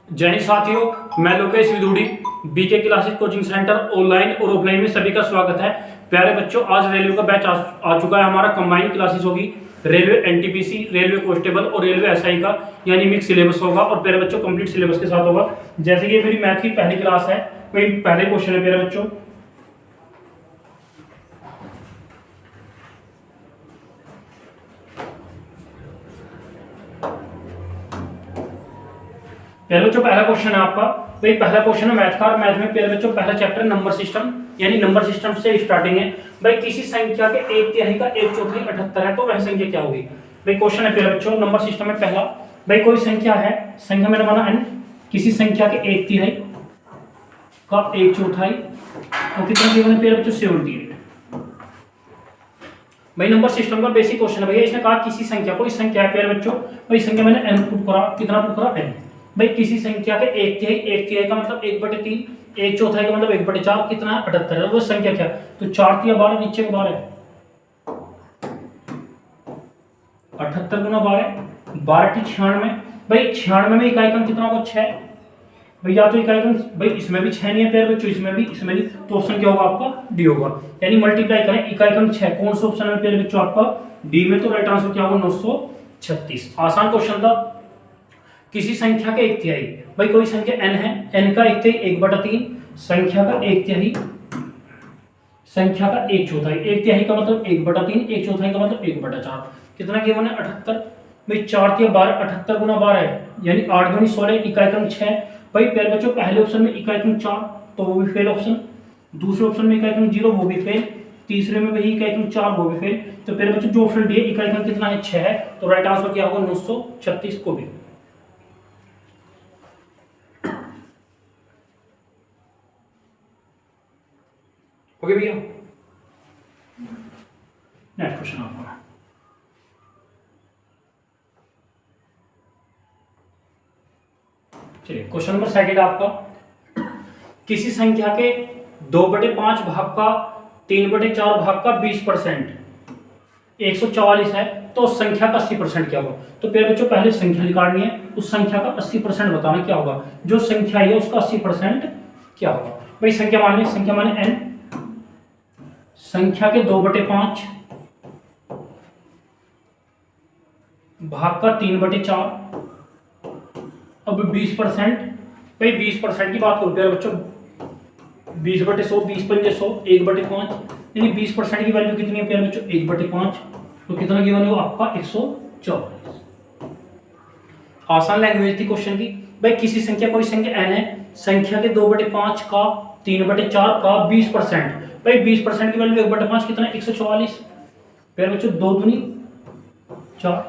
जय हिंद साथियों, मैं Lokesh Vidhuri BK classes coaching centre online और ऑफलाइन में सभी का स्वागत है। प्यारे बच्चों, आज रेलवे का बैच आ चुका है। हमारा कंबाइंड क्लासेस होगी। रेलवे एनटीपीसी, रेलवे कांस्टेबल और रेलवे एसआई का यानी मिक्स सिलेबस होगा और प्यारे बच्चों कंप्लीट सिलेबस के साथ होगा। जैसे कि मेरी मैथ की पहली क्लास है, वही पहले क्वेश्चन है प्यारे बच्चों। प्यारे बच्चों पहला क्वेश्चन है आपका, भाई पहला क्वेश्चन है मैथ का। और मैथ में प्यारे बच्चों पहला चैप्टर नंबर सिस्टम यानी नंबर सिस्टम से स्टार्टिंग है। भाई किसी संख्या के एक तिहाई का एक चौथाई 78 है तो वह संख्या क्या होगी। भाई क्वेश्चन है प्यारे बच्चों नंबर सिस्टम में पहला, भाई कोई संख्या है, संख्या मैंने माना n, किसी संख्या के एक तिहाई का एक चौथाई और कितना गिवन है प्यारे बच्चों 78। भाई नंबर सिस्टम का बेसिक क्वेश्चन है भैया। इसने कहा किसी संख्या, कोई संख्या है प्यारे बच्चों, भाई संख्या मैंने n पुट करा, कितना पुट करा n। भाई किसी संख्या के एक तिहाई का मतलब 1/3, एक चौथाई का मतलब 1/4, कितना है 78 है। वो संख्या क्या, तो 4 तिया 12, नीचे का 12 है 78 गुना 12, 12 96। भाई 96 में इकाई अंक कितना होगा 6। भाई या तो इकाई अंक, भाई इसमें भी 6 नहीं है प्यारे बच्चों, इसमें भी, इसमें भी, तो ऑप्शन क्या होगा आपका डी होगा। यानी मल्टीप्लाई करें इकाई अंक 6, कौन सा ऑप्शन है प्यारे बच्चों आपका डी में, तो राइट आंसर क्या होगा 936। आसान क्वेश्चन था। किसी संख्या के एक तिहाई, भाई कोई संख्या n है, n का एक तिहाई 1/3, संख्या का एक तिहाई, संख्या का एक चौथाई, एक तिहाई का मतलब 1/3, एक चौथाई का मतलब 1/4, कितना गिवन है 78। भाई 4 तिया 12, 78 गुना 12 है यानी 8 दूनी 16, इकाई क्रम 6। भाई प्यारे बच्चों पहले ऑप्शन में इकाई क्रम 4 तो वो भी फेल ऑप्शन, दूसरे ऑप्शन में इकाई क्रम 0 वो भी फेल, तीसरे में वही इकाई क्रम 4 वो भी फेल। तो प्यारे बच्चों जो ऑप्शन डी है इकाई क्रम कितना है 6 है, तो राइट आंसर क्या होगा 936 को भी। ओके भैया, नेक्स्ट क्वेश्चन आपका। चलिए क्वेश्चन नंबर सेकंड आपका, किसी संख्या के 2/5 भाग का 3/4 भाग का 20% 144 है तो संख्या का 80% क्या होगा। तो प्यारे बच्चों पहले संख्या निकालनी है, उस संख्या का 80% बताना क्या होगा, जो संख्या है उसका 80% क्या होगा। भाई संख्या माने n, संख्या के 2/5 भाग का 3/4, अब 20%। भाई 20% की बात करते हैं बच्चों, 20/100, 20×100, 1/5 यानी 20% की वैल्यू कितनी है प्यारे बच्चों 1/5, तो कितना गिवन है आपका 144। आसान लैंग्वेज थी क्वेश्चन की। भाई किसी संख्या, कोई संख्या n है, संख्या के 2/5 का 3/4 का 20%। भाई 20% की वैल्यू 1/5 कितना है 144। प्यारे बच्चों 2 दूनी 4,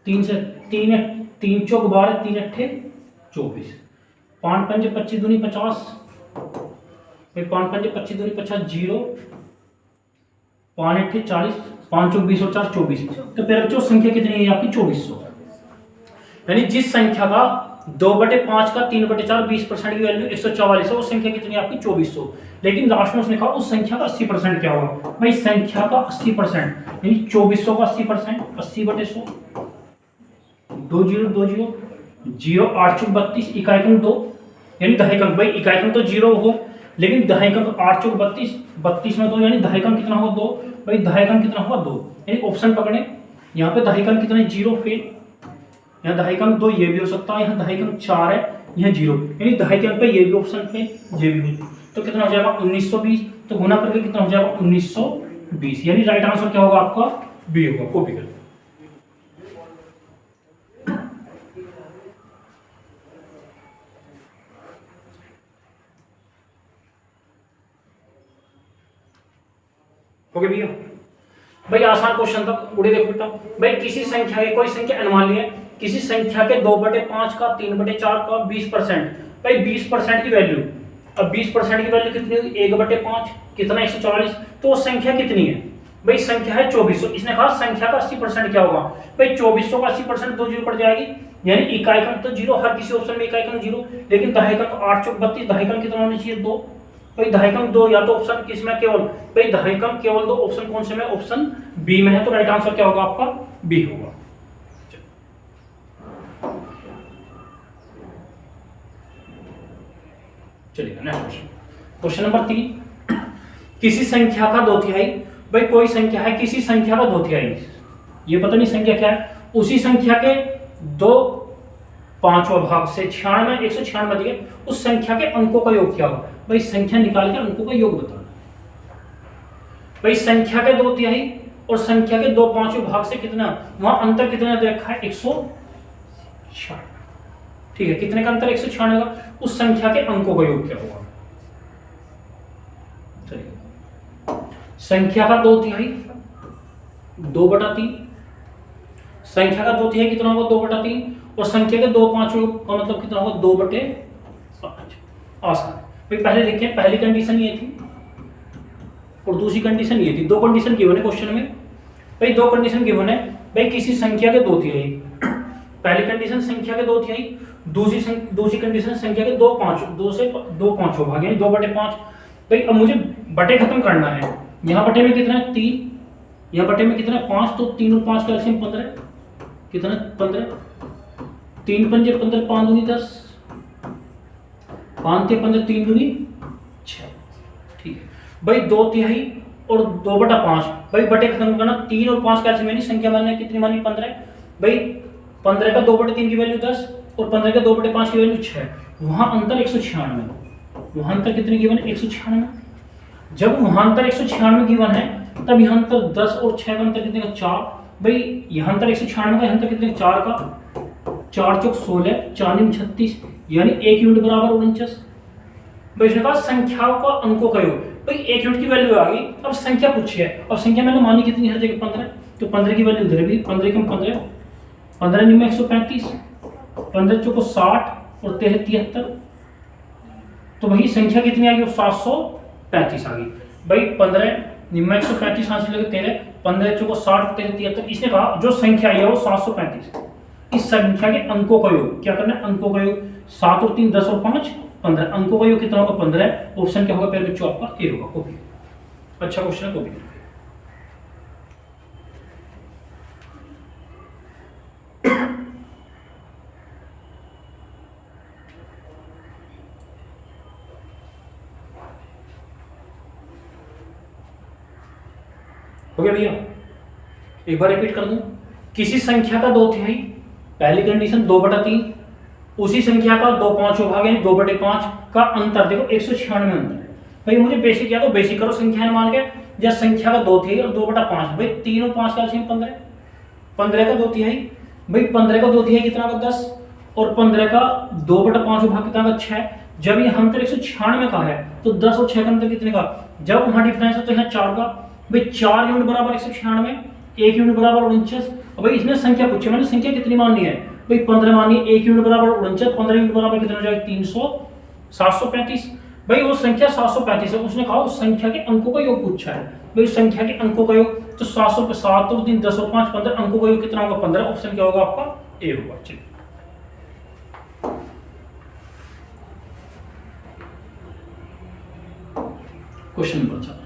3 से 3 चौक 12, 3 अट्ठे 24, 5 पंजे 25 दूनी 50, भाई 5 पंजे 25 दूनी 50, 0, 5 अट्ठे 40, 5 चौक 20 और 4 24। तो प्यारे बच्चों संख्या कितनी है आपकी 2400। यानी जिस संख्या का 2/5 का 3/4 20% की वैल्यू 144 है, वो संख्या कितनी है आपकी 2400। लेकिन लास्ट में उसने कहा उस संख्या का 80% क्या होगा। भाई संख्या का 80% यानी 2400 का 80%, 80/100, 2 0 2 0 0, 8 चौक 32, इकाई अंक 2 यानी दहाई अंक। भाई इकाई अंक तो 0 हो, लेकिन दहाई अंक 8 चौक 32, 32 में 2 यानी दहाई अंक कितना होगा 2। भाई दहाई अंक कितना होगा 2, यानी ऑप्शन पकड़े, यहाँ पे दहाई अंक कितना 0 फेल, यहाँ दहाई अंक 2 ये भी हो सकता है, यहाँ दहाई अंक 4 है, यहाँ 0 यानी दहाई अंक पे ये भी ऑप्शन पे ये भी हो, तो कितना हो जाएगा 1920। तो गुना करके कितना हो जाएगा 1920, यानी राइट आंसर क्या होगा आपका बी होगा। कॉपी कर ओके भैया। भाई आसान क्वेश्चन था, उड़े देखो बेटा। भाई किसी संख्या के, कोई संख्या अनुमान लिया, किसी संख्या के 2/5 का 3/4 का 20%। भाई 20% की वैल्यू, अब 20% की वैल्यू कितनी हुई 1/5 कितना 144, तो संख्या कितनी है। भाई संख्या है 2400। इसने कहा संख्या का 80% क्या होगा। भाई 2400 का 80% 2 0 कट जाएगी, यानी इकाई अंक तो 0, हर किसी ऑप्शन में इकाई अंक 0, लेकिन दहाई अंक 8 चौक 32, दहाई अंक कितना होना चाहिए 2। भाई दहाई अंक 2 या तो ऑप्शन किसमें केवल, भाई दहाई अंक केवल 2 ऑप्शन कौन से में, ऑप्शन बी में है, तो राइट आंसर क्या होगा आपका बी होगा। चलिए नेक्स्ट क्वेश्चन, क्वेश्चन नंबर 3, किसी संख्या का 2/3, भाई कोई संख्या है, किसी संख्या का 2/3, ये पता नहीं संख्या क्या है, उसी संख्या के 2/5 भाग से 96 196 दिए, उस संख्या के अंकों का योग क्या होगा। भाई संख्या निकाल के अंकों का योग बताना। भाई संख्या के 2/3 और संख्या के 2/5 भाग से कितना, वहां अंतर कितना दे रखा है, 196, ठीक है, कितने का अंतर, 196 का, उस संख्या के अंकों का योग क्या होगा। चलिए, संख्या का 2/3 2/3, संख्या का 2/3 कितना होगा, 2/3, और संख्या के 2/5 का मतलब कितना होगा, 2/5। आसान। भाई पहले देखें, पहली कंडीशन ये थी और दूसरी कंडीशन ये थी, दो कंडीशन गिवन है क्वेश्चन में। भाई दो कंडीशन गिवन है, भाई किसी संख्या के 2/3, पहली कंडीशन संख्या के 2/3, दूसरी कंडीशन संख्या के 2/5, 2 से 2/5 भाग यानी 2/5। भाई अब मुझे बटे खत्म करना है, यहाँ बटे में कितना है 3, यहाँ बटे में कितना है 5, तो 3 और 5 का एलसीएम 15, कितना 15, 3 पंजे 15, 5 दूनी 10, 5 ते 15, 3 दूनी 6, ठीक है। भाई 2/3 और 2/5, भाई बटे खत्म करना, 3 और 5 का एलसीएम यानी संख्या मानी कितनी मानी 15, भाई 15 का 2/3 की वैल्यू 10 और 15 का 2/5 की वैल्यू 6, वहां अंतर 196, वहां अंतर कितने गिवन है, 196। जब वहां अंतर 196 गिवन है, तब यहाँ अंतर 10 और 6 का अंतर कितने का 4, भाई यहाँ अंतर 196 का, यहाँ अंतर कितने 4 का, 4 चौक 16, 4 × 36 यानी 1 यूनिट बराबर 49। भाई इसने कहा संख्याओं का अंकों का योग, भाई 1 यूनिट की वैल्यू आ गई, अब संख्या पूछी है, अब संख्या मैंने मानी कितनी हर जगह 15, तो 15 की वैल्यू इधर भी 15 कम 15, 15 निम्न 135, 15 चौको 60 और 73, तो वही संख्या कितनी आ गई, 735 आ गई। भाई 15 निम्न 135 हाथ से लगे 13, 15 चौको 60 73, इसने कहा जो संख्या आई है वो 735, इस संख्या के अंकों का योग क्या करना है, अंकों का योग 7 और 3 10 और 5 15, अंकों का योग कितना होगा 15, ऑप्शन क्या होगा पहले बच्चों आपका ए होगा, कॉपी। अच्छा क्वेश्चन है, कॉपी। हो गया भैया, एक बार रिपीट कर दूं, किसी संख्या का 2/3, पहली कंडीशन 2/3, उसी संख्या का 2/5 भाग यानी 2/5 का अंतर, देखो 196 अंतर है। भाई मुझे बेसिक याद हो, बेसिक करो, संख्या मान के, या संख्या का 2/3 और 2/5, भाई 3 और 5 का एलसीएम 15, 15 का 2/3, भाई 15 का 2/3 कितना का 10 और 15 का 2/5 भाग कितना का 6। जब ये अंतर 196 का है तो 10 और 6 का अंतर कितने का, जब वहां डिफरेंस है तो यहाँ 4 का, भाई 4 यूनिट बराबर 196, 1 यूनिट बराबर 49। भाई इसने संख्या पूछी, मैंने संख्या कितनी माननी है, भाई 15 मानिए, 1 यूनिट बराबर 49, 15 यूनिट बराबर कितना हो जाएगा 300, 735। भाई वो संख्या 735 है, उसने कहा उस संख्या के अंकों का योग पूछा है, भाई उस संख्या के अंकों का योग, तो 700 पे 7 और 3 10 और 5 15, अंकों का योग कितना होगा 15, ऑप्शन क्या होगा आपका ए होगा। चलिए क्वेश्चन नंबर 4,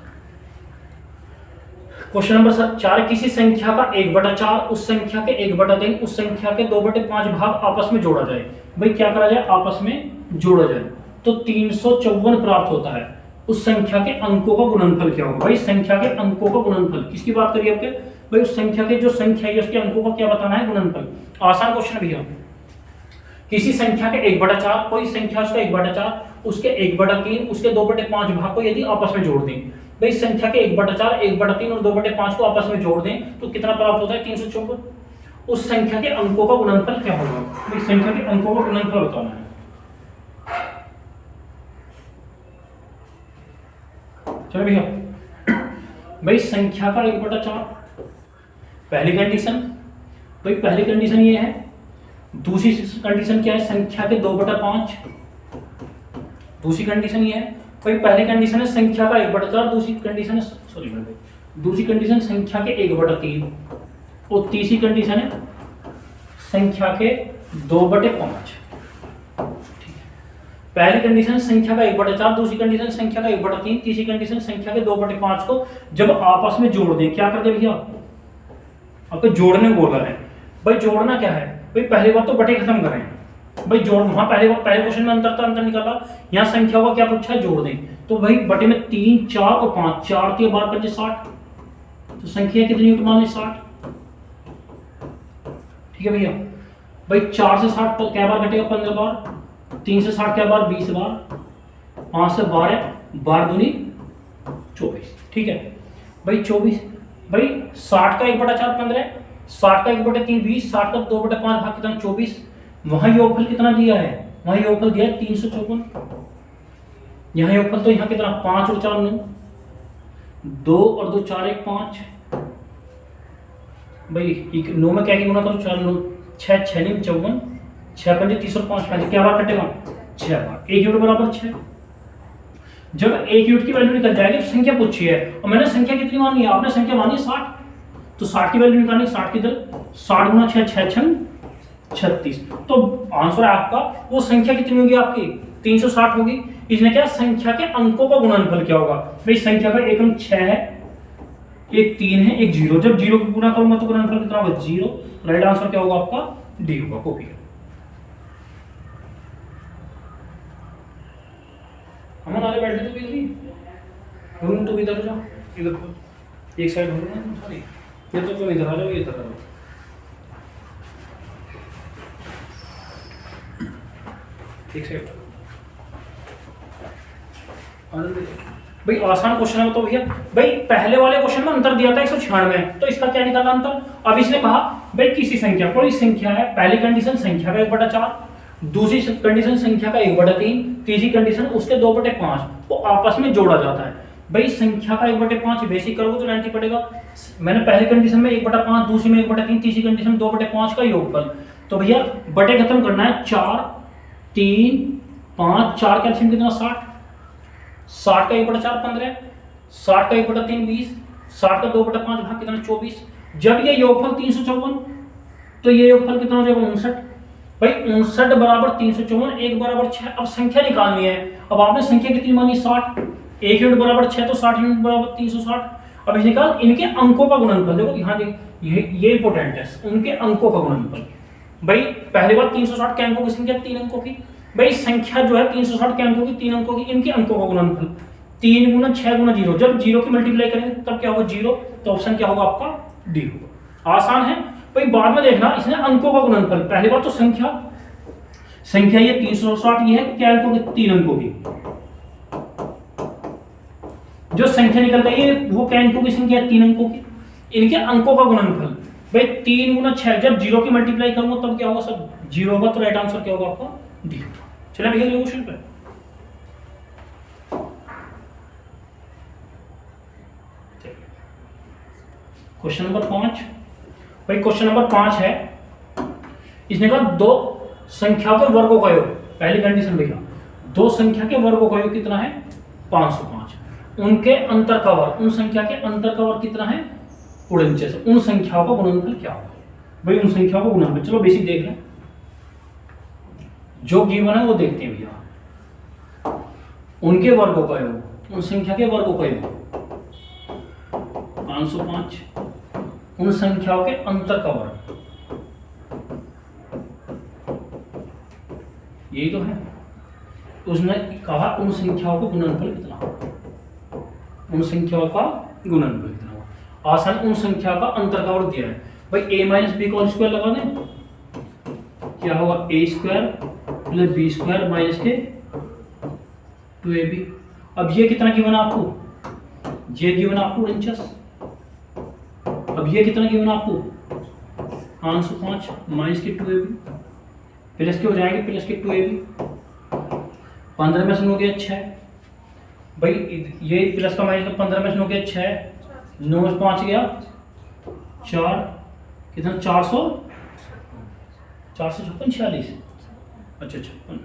क्वेश्चन नंबर 4, किसी संख्या का 1/4 उस संख्या के 1/3 उस संख्या के 2/5 भाग आपस में जोड़ा जाए। भाई क्या करा जाए, आपस में जोड़ा जाए, तो 354 प्राप्त होता है, उस संख्या के अंकों का गुणनफल क्या होगा। भाई संख्या के अंकों का गुणनफल किसकी बात करिए आपके, भाई उस संख्या के जो संख्या है उसके अंकों का क्या बताना है, गुणनफल। आसान क्वेश्चन भैया, किसी संख्या के 1/4, कोई संख्या उसका 1/4, उसके 1/3 उसके 2/5 भाग को यदि आपस में जोड़ दें, भाई संख्या के 1/4 1/3 और 2/5 को आपस में जोड़ दें तो कितना प्राप्त होता है 354, उस संख्या के अंकों का गुणनफल क्या होगा, भाई संख्या के अंकों का गुणनफल बताना है। चलो भैया, भाई संख्या का 1/4, पहली कंडीशन, भाई पहली कंडीशन ये है, दूसरी कंडीशन क्या है, संख्या के 2/5, दूसरी कंडीशन ये है, भाई पहली कंडीशन है संख्या का 1/4, दूसरी कंडीशन है दूसरी कंडीशन संख्या के 1/3 और तीसरी कंडीशन है संख्या के 2/5। पहली कंडीशन संख्या का 1/4, दूसरी कंडीशन संख्या का 1/3, तीसरी कंडीशन संख्या के 2/5 को जब आपस में जोड़ दें, क्या करते भैया, आपको जोड़ने बोला है। भाई जोड़ना क्या है, भाई पहली बात तो बटे खत्म करें, भाई जोड़, वहां पहले क्वेश्चन में अंतर था, अंतर निकाला, यहाँ संख्या का क्या पूछा है, जोड़ दें। तो भाई बटे में 3 4 और 5, 4 के बार 5 60, तो संख्या कितनी होगी मान ली 60। ठीक है भैया, भाई 4 से 60 तो क्या बार घटेगा 15 बार, 3 से 60 क्या बार 20 बार, 5 से 12 12 दूनी 24। ठीक है भाई 24, भाई 60 का 1/4 15, 60 का 1/3 20, 60 का 2/5 भाग कितना 24। वहां योगफल कितना दिया है, वहां योगफल दिया है 354। यहाँ योगफल तो यहाँ कितना 5 और 4 9, 2 और 2 4 1 5। भाई 9 में क्या गुना करो 4 9 6 6 9 54, 6 5 30 और 5 5 क्या बार कटेगा 6 बार, एक यूनिट बराबर 6। जब एक यूनिट की वैल्यू निकल जाएगी तो संख्या पूछी है, और मैंने संख्या कितनी मानी है, आपने संख्या मानी 60, तो 60 की वैल्यू निकालनी, 60 की इधर 60 गुना 6 6 6 36, तो आंसर है आपका, वो संख्या कितनी होगी आपकी 360 होगी। इसने क्या संख्या के अंकों का गुणनफल क्या होगा, भाई संख्या का एक अंक 6 है, एक 3 है, एक 0, जब 0 को गुना करूंगा तो गुणनफल कितना होगा 0। राइट आंसर क्या होगा आपका डी होगा, कॉपी। हम आगे बैठे तो भी रूम तो इधर जाओ, इधर एक साइड हो रहा है सारी, ये तो तुम इधर आ जाओ, ये इधर आ जाओ। एक साइड भाई आसान क्वेश्चन है तो भैया, भाई पहले वाले क्वेश्चन में अंतर दिया था 196, तो इसका क्या निकाला अंतर। अब इसने कहा भाई किसी संख्या, कोई संख्या है, पहली कंडीशन संख्या का 1/4, दूसरी कंडीशन संख्या का 1/3, तीसरी कंडीशन उसके 2/5, वो आपस में जोड़ा जाता है। भाई संख्या का 1/5 बेसिक करोगे तो 90 पड़ेगा। मैंने पहली कंडीशन में 1/5, दूसरी में 1/3, तीसरी कंडीशन में 2/5 का योगफल, तो भैया बटे खत्म करना है, 4 3 5, 4 कैल्शियम कितना 60, 60 का 1/4 15, 60 का 1/3 20, 60 का 2/5 भाग कितना 24। जब ये योगफल 354, तो ये योगफल कितना हो जाएगा 59। भाई 59 बराबर 354, 1 बराबर 6। अब संख्या निकालनी है, अब आपने संख्या कितनी मानी 60, 1 यूनिट बराबर 6, तो 60 यूनिट बराबर 360। अब इसे निकाल इनके अंकों का गुणनफल, देखो यहाँ ये इंपॉर्टेंट है, उनके अंकों का गुणनफल। भाई पहली बात 360 के अंकों की संख्या 3 अंकों की, भाई संख्या जो है 360 के अंकों की 3 अंकों की, इनके अंकों का गुणनफल 3 गुना 6 गुना 0, जब 0 की मल्टीप्लाई करेंगे तब क्या होगा 0, तो ऑप्शन क्या होगा आपका डी होगा। आसान है भाई, बाद में देखना इसने अंकों का गुणनफल। पहली बात तो संख्या ये 360 ये है क्या अंकों की 3 अंकों की, जो संख्या निकल गई है वो क्या अंकों की संख्या है 3 अंकों की, इनके अंकों का गुणनफल भाई 3 गुना 6, जब 0 की मल्टीप्लाई करूंगा तब क्या होगा सब 0 होगा, तो राइट आंसर क्या होगा आपका डी। चलिए भैया अगले क्वेश्चन पे, क्वेश्चन नंबर 5। भाई क्वेश्चन नंबर 5 है, इसने कहा दो संख्या के वर्गों का योग, पहली कंडीशन भैया दो संख्या के वर्गों का योग कितना है 505, उनके अंतर का वर्ग, उन संख्या के अंतर का वर्ग कितना है 49, उन संख्याओं का गुणनफल क्या होगा। भाई उन संख्याओं का गुणनफल चलो बेसिक देख लें, जो गिवन है वो देखते हैं भैया। उनके वर्गों का योग, उन संख्या के वर्गों का योग 505, उन संख्याओं के अंतर का वर्ग, यही तो है। उसने कहा उन संख्याओं का गुणनफल कितना होगा, उन संख्याओं का गुणनफल कितना होगा। आसान, उन संख्या का अंतर का वर्ग दिया है भाई, a माइनस बी का होल स्क्वायर लगा दें, क्या होगा a square plus B square minus के 2ab। अब ये कितना गिवन आपको, ये गिवन आपको 49, अब ये कितना गिवन आपको 505 माइनस के 2ab, प्लस के हो जाएंगे प्लस के 2ab, 15 में से 9 गया 6, भाई ये प्लस का माइनस का 15 में से 9 गया 6, 9 में 5 गया 4, कितना 400 456 46, अच्छा 56,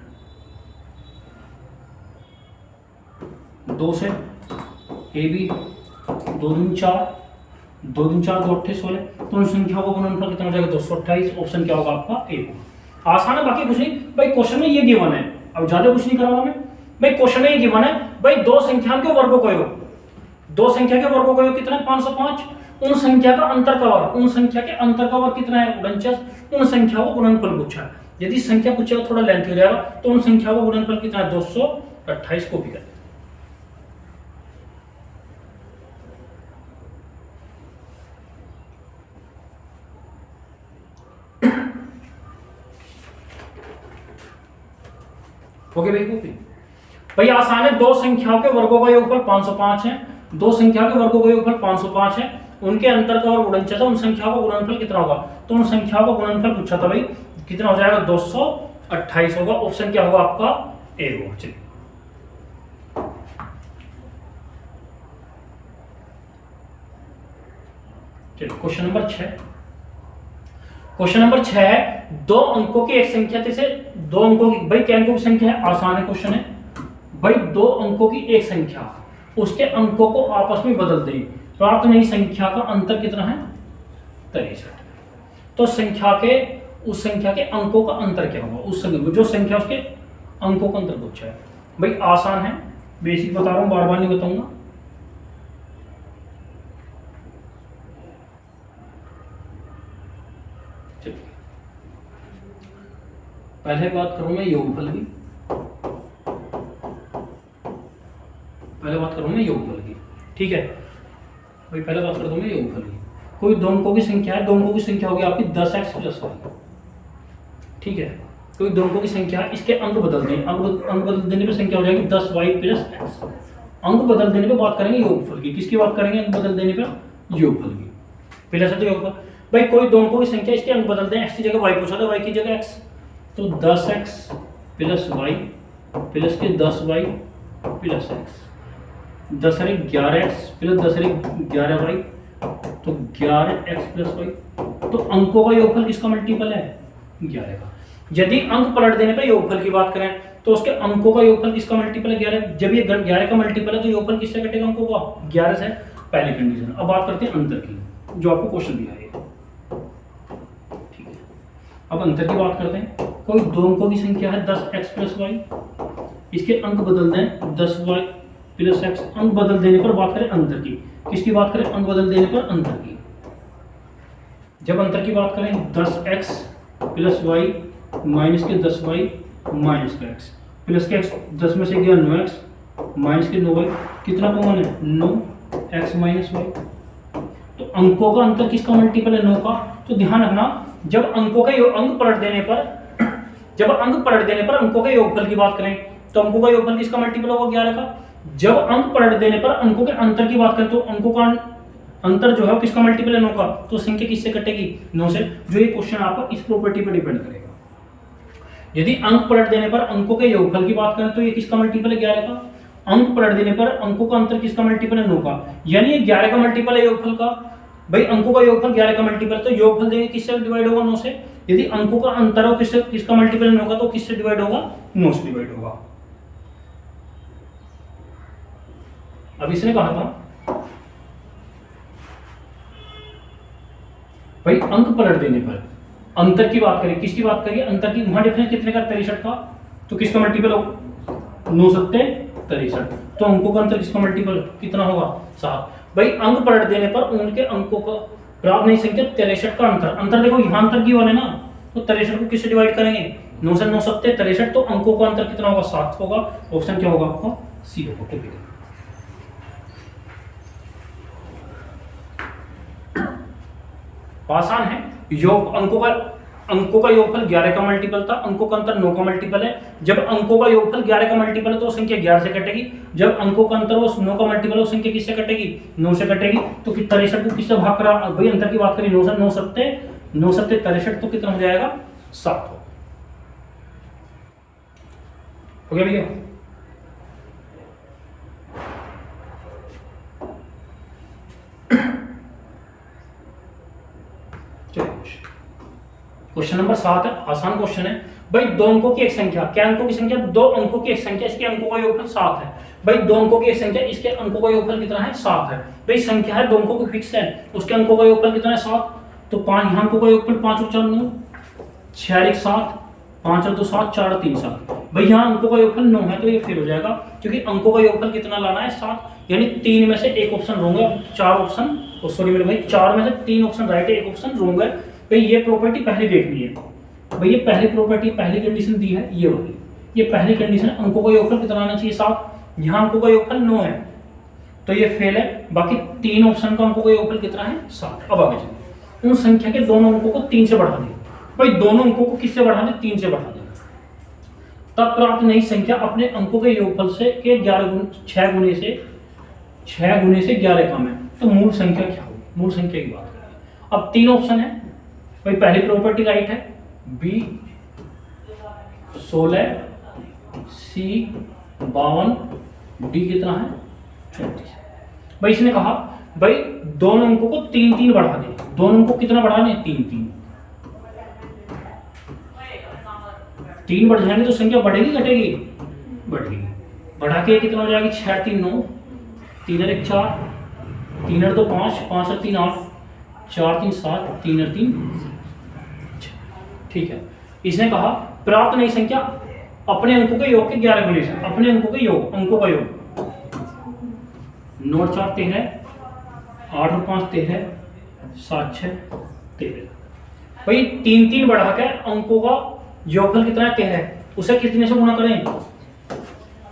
2 से ए बी 2 दूनी 4, 2 दूनी 4 2 8 16, तो उन संख्याओं का गुणनफल कितना हो जाएगा 228। ऑप्शन क्या होगा आपका ए होगा। आसान है, बाकी कुछ नहीं भाई, क्वेश्चन में ये गिवन है, अब ज्यादा कुछ नहीं करा रहा मैं भाई, क्वेश्चन में ये गिवन है भाई, दो संख्या के वर्गों का योग, दो संख्या के वर्गों का योग कितना है 505, उन संख्या का अंतर का वर्ग, उन संख्या के अंतर का वर्ग कितना है 49, उन संख्याओं का गुणनफल पूछा है। यदि संख्या कुछ जगह थोड़ा लेंथी हो जाएगा तो उन संख्या को गुणनफल कितना है 228 कॉपी कर। ओके भाई कॉपी। भाई आसान है, दो संख्याओं के वर्गों का योगफल 505 है, दो संख्याओं के वर्गों का योगफल 505 है, उनके अंतर का और गुणनफल था, उन संख्याओं का गुणनफल कितना होगा, तो उन संख्याओं का गुणनफल पूछा था भाई, कितना हो जाएगा 228 होगा। ऑप्शन क्या होगा आपका ए होगा। चलिए क्वेश्चन नंबर 6। क्वेश्चन नंबर 6 है, दो अंकों की एक संख्या से दो अंकों की, भाई क्या अंकों की संख्या है, आसान है क्वेश्चन है भाई, दो अंकों की एक संख्या उसके अंकों को आपस में बदल दें, प्राप्त नई संख्या का अंतर कितना है 63। तो संख्या के उस संख्या के अंकों का अंतर क्या होगा, उस संख्या जो संख्या उसके अंकों का अंतर पूछा है। भाई आसान है, बेसिक बता रहा हूं, बार बार नहीं बताऊंगा। पहले बात करूं मैं योगफल की, पहले बात करूं मैं योगफल की, ठीक है भाई, पहले बात करता हूं मैं योगफल की। कोई दो अंकों की संख्या है, दो अंकों की संख्या होगी आपकी 10x + y, ठीक है, कोई दो अंकों की संख्या है, इसके अंक बदल दें, अंक बदल देने पे संख्या हो जाएगी 10y + x। अंक बदल देने पे बात करेंगे योगफल की, किसकी बात करेंगे अंक बदल देने पे, योगफल की। पहले से तो योगफल, भाई कोई दो अंकों की संख्या, इसके अंक बदल दें, x की जगह y पूछा था, y की जगह x, तो 10x + y प्लस के 10y + x, 10 × 11x + 10 × 11y, तो 11x + y। तो अंकों का योगफल किसका मल्टीपल है 11 का। यदि अंक पलट देने पर योगफल की बात करें तो उसके अंकों का योगफल किसका मल्टीपल है 11। जब ये 11 का मल्टीपल है तो योगफल किससे कटेगा अंकों का 11 से, पहली कंडीशन। अब बात करते हैं अंतर की, जो आपको क्वेश्चन दिया है, ठीक है। अब अंतर की बात करते हैं, कोई दो अंकों की संख्या है 10x + y, इसके अंक बदल दें 10y + x। अंक बदल देने पर बात करें अंतर की, किसकी बात करें, अंक बदल देने पर अंतर की। जब अंतर की बात करें 10x + y माइनस के 10y माइनस का x प्लस के x, 10 में से गया 9x माइनस के 9y, कितना कॉमन है 9x - y। तो अंकों का अंतर किसका मल्टीपल है 9 का। तो ध्यान रखना, जब अंकों के अंक पलट देने पर, जब अंक पलट देने पर अंकों के योगफल की बात करें तो अंकों का योगफल किसका मल्टीपल होगा 11 का। जब अंक पलट देने पर अंकों के अंतर की बात करें तो अंकों का अंतर जो है वो किसका मल्टीपल है 9 का। तो संख्या किससे कटेगी 9 से। जो ये क्वेश्चन आपका इस प्रॉपर्टी पर डिपेंड करेगा। यदि अंक पलट देने पर अंकों के योगफल की बात करें तो ये किसका मल्टीपल है 11 का। अंक पलट देने पर अंकों का अंतर किसका मल्टीपल है 9 का, यानी ये 11 का मल्टीपल है योगफल का। भाई अंकों का योगफल 11 का मल्टीपल, तो योगफल देंगे किससे डिवाइड होगा 9 से। यदि अंकों का अंतर हो किसका मल्टीपल है 9 का, तो किससे डिवाइड होगा 9 से डिवाइड होगा। अब इसने कहा था भाई अंक पलट देने पर अंतर की बात करें, किसकी बात करिए अंतर की, वहां डिफरेंस कितने का 63 का, तो किसका मल्टीपल होगा 9 × 7 = 63। तो अंकों का अंतर किसका मल्टीपल कितना होगा 7। भाई अंक पलट देने पर उनके अंकों का प्राप्त नहीं संख्या 63 का अंतर, अंतर देखो यहां अंतर की वाले ना, तो 63 को किससे डिवाइड करेंगे 9 से 9 × 7 = 63। तो अंकों का अंतर कितना होगा 7 होगा। ऑप्शन क्या होगा आपका सी होगा। आसान है, योग अंकों का योगफल 11 का मल्टीपल था, अंकों का अंतर 9 का मल्टीपल है। जब अंकों का योगफल 11 का मल्टीपल है तो संख्या 11 से कटेगी। जब अंकों का अंतर वो 9 का मल्टीपल है, संख्या किससे कटेगी 9 से कटेगी। तो 63 को किससे भाग करा, भाई अंतर की बात करें 9 से 9 × 7 = 63, तो कितना हो जाएगा 7 हो गया भैया। क्वेश्चन नंबर 7 है, आसान क्वेश्चन है। भाई दो अंकों की एक संख्या, क्या अंकों की संख्या, दो अंकों की एक संख्या, इसके अंकों का योगफल 7 है। भाई दो अंकों की एक संख्या, इसके अंकों का योगफल कितना है 7 है। भाई संख्या है दो अंकों की फिक्स है, उसके अंकों का योगफल कितना है 7। तो 5 यहाँ अंकों का योगफल 5 और 4 9, 6 और 1 7, 5 और 2 7, 4 और 3 7। भाई यहाँ अंकों का योगफल 9 है, तो ये फेल हो जाएगा क्योंकि अंकों का योगफल कितना लाना है 7, यानी 3 में से एक ऑप्शन रॉन्ग है, 4 ऑप्शन, सॉरी मेरे भाई 4 में से 3 ऑप्शन राइट है, एक ऑप्शन रॉन्ग है। भाई ये प्रॉपर्टी पहले देखनी है, भाई ये पहली प्रॉपर्टी, पहली कंडीशन दी है ये वाली, ये पहली कंडीशन, अंकों का योगफल कितना आना चाहिए 7, यहाँ अंकों का योगफल 9 है तो ये फेल है। बाकी 3 ऑप्शन का अंकों का योगफल कितना है 7। अब आगे चलिए, उन संख्या के दोनों अंकों को 3 से बढ़ा दें। भाई दोनों अंकों को किससे बढ़ा दें, 3 से बढ़ा दें। तब प्राप्त नई संख्या अपने अंकों के योगफल से के 6 गुने से 11 कम है, तो मूल संख्या क्या होगी, मूल संख्या की बात करें। अब 3 ऑप्शन है, भाई पहली प्रॉपर्टी राइट है, बी 16, सी 52, डी कितना है 34। भाई इसने कहा भाई दोनों अंकों को 3 बढ़ा दे, दोनों अंकों को कितना बढ़ा दें 3 बढ़ जाएंगे तो संख्या बढ़ेगी घटेगी, बढ़ेगी। बढ़ा के कितना हो जाएगी 6 3 9, 3 और 1 4, 3 और 2 5, 5 और 3 8, 4 3 7, 3 और 3 6। ठीक है, इसने कहा प्राप्त नई संख्या अपने अंकों के योग के 11 गुने से, अपने अंकों के योग, अंकों का योग 9 और 4 13, 8 और 5 13, 7 6 13। भाई 3 बढ़ा के अंकों का योगफल कितना है 13, उसे कितने से गुना करें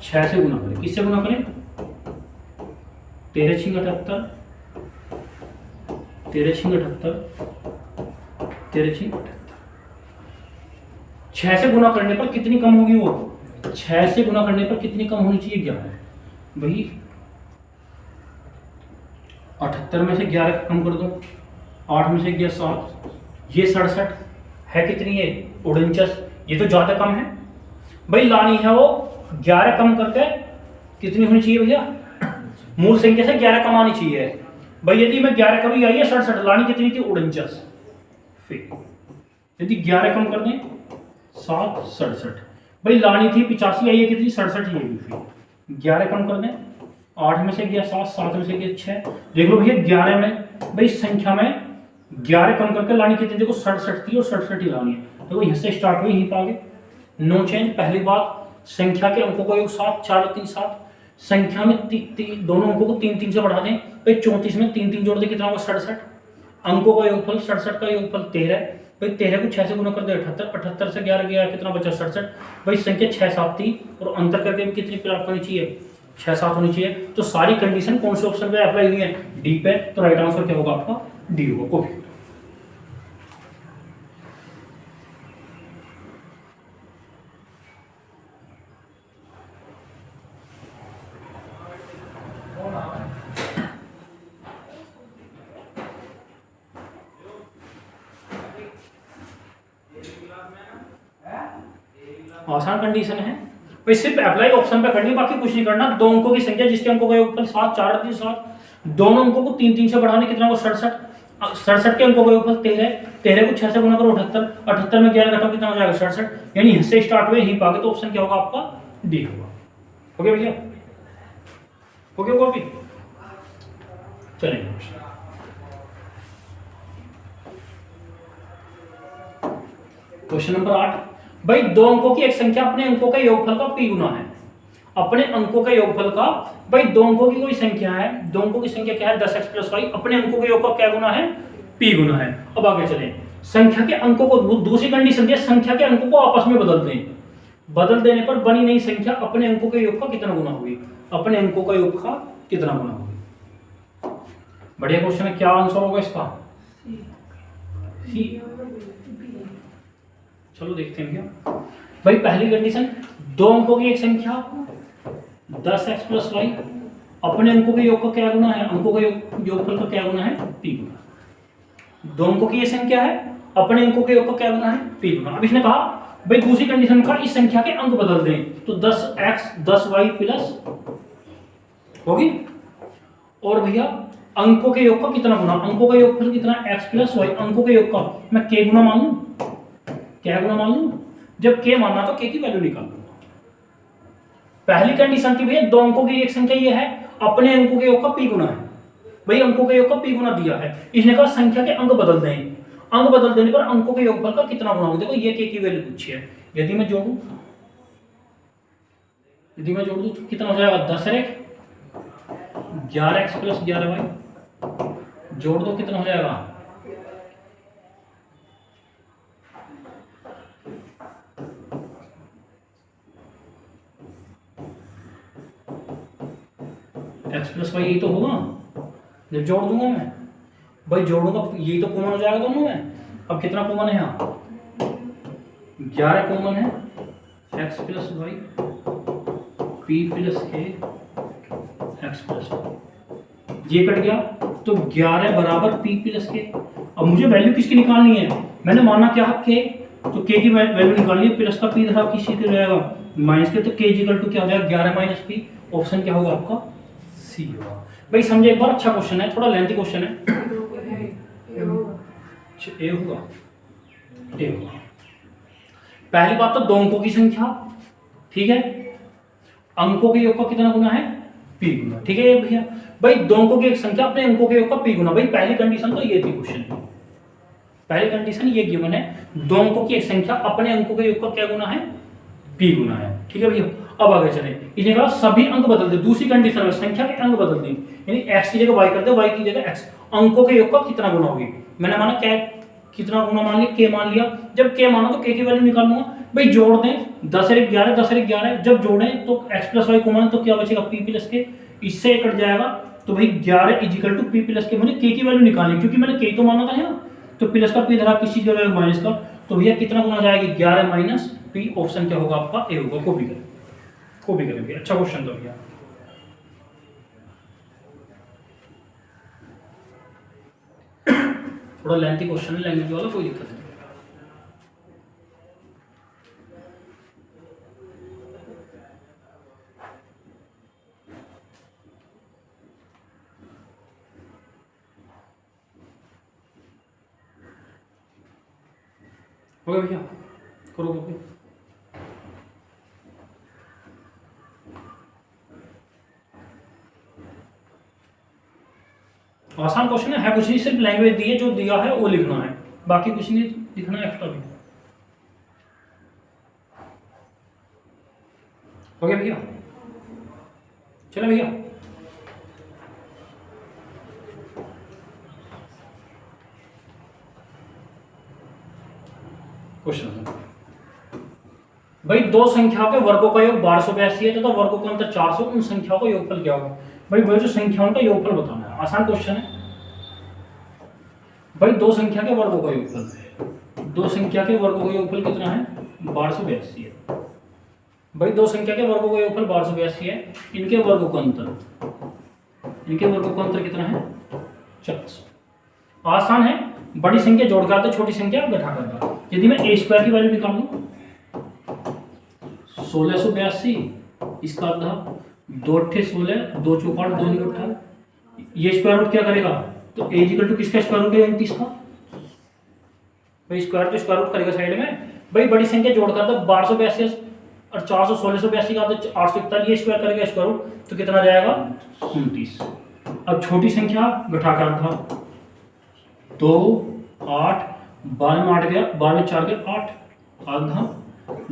6 से गुना करें। किससे गुना करें 13 6 78, 13 6 78, 13 6 78। 6 से गुना करने पर कितनी कम होगी वो, 6 से गुना करने पर कितनी कम होनी चाहिए 11। भाई 78 में से 11 कम कर दो, 8 में से 11 7, ये 67 है कितनी है 49, ये तो ज्यादा कम है। भाई लानी है वो 11 कम करके कितनी होनी चाहिए भैया, मूल संख्या से 11 कम आनी चाहिए। भाई यदि मैं 11 करूँ आई है 67, लानी कितनी थी 49। फिर यदि 11 कम कर दें 7 67, भाई लानी थी 85 आई है कितनी 67, ये भी फिर 11 कम कर दें, 8 में से गया 7, 7 में से गया 6। देख लो भैया 11 में, भाई संख्या में 11 कम करके लानी कितनी, देखो 67 थी और 67 ही लानी है। देखो यहाँ से स्टार्ट हुई, यहीं पर आगे नो चेंज। पहली बात संख्या के अंकों का योग 7, 4 और 3 7, संख्या में दोनों अंकों को 3 से बढ़ा दें, भाई 34 में 3 जोड़ दे कितना होगा 67, अंकों का योगफल 67 का योगफल 13, भाई 13 को 6 से गुना कर दे 78, 78 से 11 गया कितना बचा 67। भाई संख्या 6 7 थी और अंतर करके भी कितनी प्राप्त होनी चाहिए 6 7 होनी चाहिए। तो सारी कंडीशन कौन से ऑप्शन पे अप्लाई हुई है, डी पे। तो राइट आंसर क्या होगा आपका डी होगा। कॉपी आसान कंडीशन है, भाई सिर्फ अप्लाई ऑप्शन पे करनी है, बाकी कुछ नहीं करना। दो अंकों की संख्या जिसके अंकों का योगफल 7 4 और 3 7, दोनों अंकों को 3 से बढ़ाने कितना होगा 67, 67 के अंकों का योगफल 13, 13 को 6 से गुना करो 78, 78 में 11 घटाओ कितना हो जाएगा 67। यानी यहाँ से स्टार्ट हुए यहीं पागे, तो ऑप्शन क्या होगा आपका डी होगा। ओके भैया, ओके कॉपी चलेंगे। क्वेश्चन नंबर 8, भाई दो अंकों की एक संख्या अपने अंकों का योगफल का p गुना है, अपने अंकों का योगफल का, भाई दो अंकों की कोई संख्या है, दो अंकों की संख्या क्या है 10x + y, अपने अंकों के योग का क्या गुना है p गुना है। अब आगे चलें, संख्या के अंकों को, दूसरी कंडीशन दिया संख्या के अंकों को आपस में बदल दें, बदल देने पर बनी नई संख्या अपने अंकों के योग का कितना गुना होगी, अपने अंकों का योग का कितना गुना होगी। बढ़िया क्वेश्चन है, क्या आंसर होगा इसका सी। चलो देखते हैं क्या। भाई पहली कंडीशन, दो अंकों की एक संख्या 10x + y, अपने अंकों के योग का क्या गुना है, अंकों का योगफल का क्या गुना है p गुना। दो अंकों की ये संख्या है, अपने अंकों के योग का क्या गुना है p गुना। अब इसने कहा भाई दूसरी कंडीशन का इस संख्या के अंक बदल दें, तो 10x 10y प्लस होगी, और भैया अंकों के योग का कितना गुना, अंकों का योगफल कितना x + y, अंकों के योग का मैं k गुना मान लूं, क्या गुना मान लूं, जब k मानना तो k की वैल्यू निकाल लूंगा। पहली कंडीशन थी भैया दो अंकों की एक संख्या ये है, अपने अंकों के योग का p गुना है, भाई अंकों के योग का p गुना दिया है, इसने कहा संख्या के अंक बदल दें, अंक बदल देने पर अंकों के योगफल का कितना गुना होगा। देखो ये k की वैल्यू पूछी है, यदि मैं जोड़ूं तो कितना हो जाएगा 10 11x + 11y, जोड़ दो कितना हो जाएगा एक्स प्लस वाई यही तो होगा जब जोड़ दूंगा मैं, भाई जोड़ूंगा यही तो कॉमन हो जाएगा दोनों में। अब कितना कॉमन है यहाँ, 11 कॉमन है, X plus Y P plus K X plus Y, ये कट गया तो 11 बराबर पी प्लस के। अब मुझे वैल्यू किसकी निकालनी है, मैंने माना क्या के, तो के की वैल्यू निकालनी है, प्लस का पी धरा किसी के रहेगा माइनस के, तो के इक्वल टू क्या हो जाएगा 11 माइनस पी, ऑप्शन क्या होगा आपका सी होगा। भाई समझे एक बार, अच्छा क्वेश्चन है, थोड़ा लेंथी क्वेश्चन है। ए होगा, ए होगा। पहली बात तो दो अंकों की संख्या, ठीक है, अंकों के योग का कितना गुना है पी गुना, ठीक है भैया। भाई दो अंकों की एक संख्या अपने अंकों के योग का पी गुना, भाई पहली कंडीशन तो ये थी क्वेश्चन में, पहली कंडीशन ये गिवन है, दो अंकों की एक संख्या अपने अंकों के योग का क्या गुना है पी गुना है, ठीक है भैया। अब आगे चले, इन्हें कहा सभी अंक बदल दे, दूसरी कंडीशन में संख्या के अंक बदल दी, यानी x की जगह y कर दे, y की जगह x, अंकों के योग का कितना गुना होगी, मैंने माना क्या कितना गुना मान लिया, k मान लिया, जब k माना तो k की वैल्यू निकाल लूंगा। भाई जोड़ दें 10 और 11, 10 और 11, जब जोड़ें तो x प्लस वाई कॉमन तो क्या बचेगा p प्लस के, इससे कट जाएगा, तो भाई 11 इजिकल टू p प्लस के, मुझे k की वैल्यू निकालनी क्योंकि मैंने k तो माना था ना, तो प्लस का p धरा किसी जगह माइनस का, तो भैया कितना गुना जाएगी 11 माइनस p, ऑप्शन क्या होगा आपका ए होगा। कॉपी करेंगे, अच्छा क्वेश्चन तो भैया। थोड़ा लेंथी क्वेश्चन है, लैंग्वेज वाला, कोई दिक्कत नहीं। हो गया भैया, करो कॉपी। आसान क्वेश्चन है कुछ नहीं, सिर्फ लैंग्वेज दी है, जो दिया है वो लिखना है, बाकी कुछ नहीं लिखना है एक्स्ट्रा भी। हो गया भैया, चलो भैया। क्वेश्चन भाई दो संख्याओं के वर्गों का योग 1282 है तथा वर्गों का अंतर 400, उन संख्याओं का योगफल क्या होगा। भाई वो जो संख्याओं का योगफल बताना है, आसान क्वेश्चन है। भाई दो संख्या के वर्गों का योगफल, दो संख्या के वर्गों का योगफल कितना है 1282 है। भाई दो संख्या के वर्गों का योगफल 1282 है, इनके वर्गों का अंतर, इनके वर्गों का अंतर कितना है 400। आसान है, बड़ी संख्या जोड़ कर दो, छोटी संख्या घटा कर दो। यदि मैं ए स्क्वायर की वैल्यू निकालूं 1682, इसका आधा 2 अट्ठे 16, 2 चौक 2 निकट 18, ये स्क्वायर रूट क्या करेगा, तो ए इक्वल टू किसका स्क्वायर रूट है 29 का। भाई स्क्वायर तो स्क्वायर रूट करेगा साइड में। भाई बड़ी संख्या जोड़ कर दो 1282 और 400 1682 का 841, ये स्क्वायर करेगा स्क्वायर रूट, तो कितना जाएगा 29। अब छोटी संख्या घटा कर था 2 8, 12 में 8 गया, 12 में 4 गया 8, आधा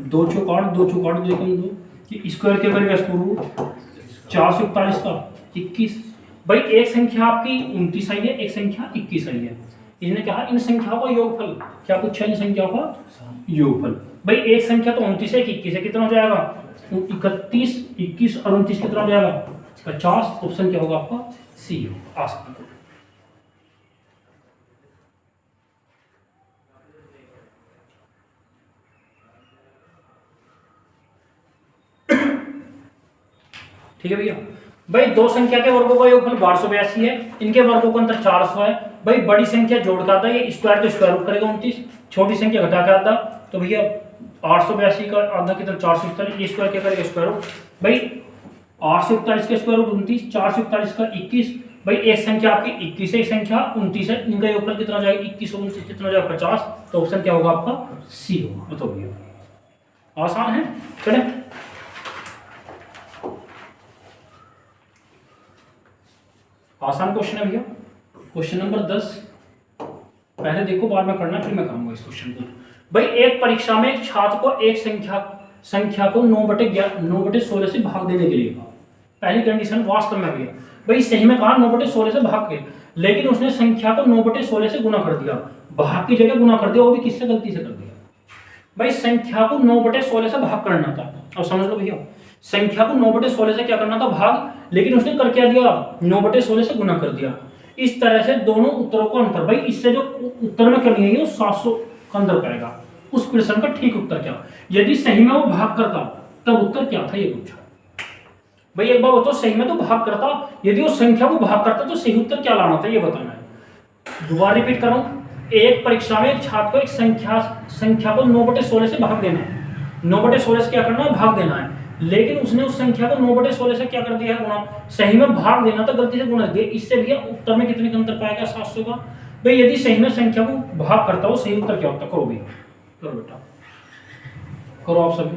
2 चौक 8, 2 चौक 8, 2 एकम 2, ये स्क्वायर क्या करेगा स्क्वायर रूट 441 का 21। भाई एक संख्या आपकी 29 आई है, एक संख्या 21 आई है। इसने कहा इन संख्याओं का योगफल, क्या पूछा इन संख्याओं का योगफल। भाई एक संख्या तो 29 है, 21 है, कितना हो जाएगा 31, 21 और 29 कितना हो जाएगा 50, ऑप्शन क्या होगा आपका सी होगा। आसान ठीक है भैया। भाई दो संख्या के वर्गों का योगफल 1282 है, इनके वर्गों का अंतर 400 है। भाई बड़ी संख्या जोड़ कर दो, ये स्क्वायर तो स्क्वायर रूट करेगा 29, छोटी संख्या घटा कर दो, तो भैया 882 का आधा कितना 441, ये स्क्वायर क्या करेगा स्क्वायर रूट। भाई 841 का स्क्वायर रूट 29, 441 का 21। भाई एक संख्या आपकी 21 है, एक संख्या 29 है, इनका योगफल कितना हो जाएगा 21 और 29 कितना हो जाएगा 50, तो ऑप्शन क्या होगा आपका सी होगा। बताओ भैया, आसान है। चले आसान क्वेश्चन है भैया, क्वेश्चन नंबर 10 पहले देखो, बाद में करना, फिर मैं कहूंगा इस क्वेश्चन को। भाई एक परीक्षा में एक छात्र को एक संख्या को 9/16 से भाग देने के लिए कहा। पहली कंडीशन वास्तव में भैया, भाई सही में कहा 9/16 से भाग के, लेकिन उसने संख्या को 9/16 से गुना कर दिया, भाग की जगह गुना कर दिया, वो भी किससे गलती से कर दिया। भाई संख्या को 9/16 से भाग करना था, और समझ लो भैया संख्या को 9/16 से क्या करना था भाग, लेकिन उसने कर क्या दिया, 9/16 से गुना कर दिया। इस तरह से दोनों उत्तरों का अंतर, भाई इससे जो उत्तर में कमी आई वो 700 का अंतर पाएगा। उस प्रश्न का ठीक उत्तर क्या, यदि सही में वो भाग करता तब उत्तर क्या था, ये पूछा। भाई एक बार बताओ, सही में तो भाग करता, यदि वो संख्या को भाग करता तो सही उत्तर क्या लाना था, ये बताना है। दोबारा रिपीट करूं, एक परीक्षा में एक छात्र को एक संख्या को 9/16 से भाग देना है। 9/16 से क्या करना है, भाग देना है। लेकिन उसने उस संख्या को 9/16 से क्या कर दिया है, गुणा। सही में भाग देना तो गलती से गुणा दिया, इससे भैया उत्तर में कितने का अंतर पाएगा, 700 का। भाई यदि सही में संख्या को भाग करता हो, सही उत्तर क्या होता, करो भी, करो बेटा, करो आप सभी।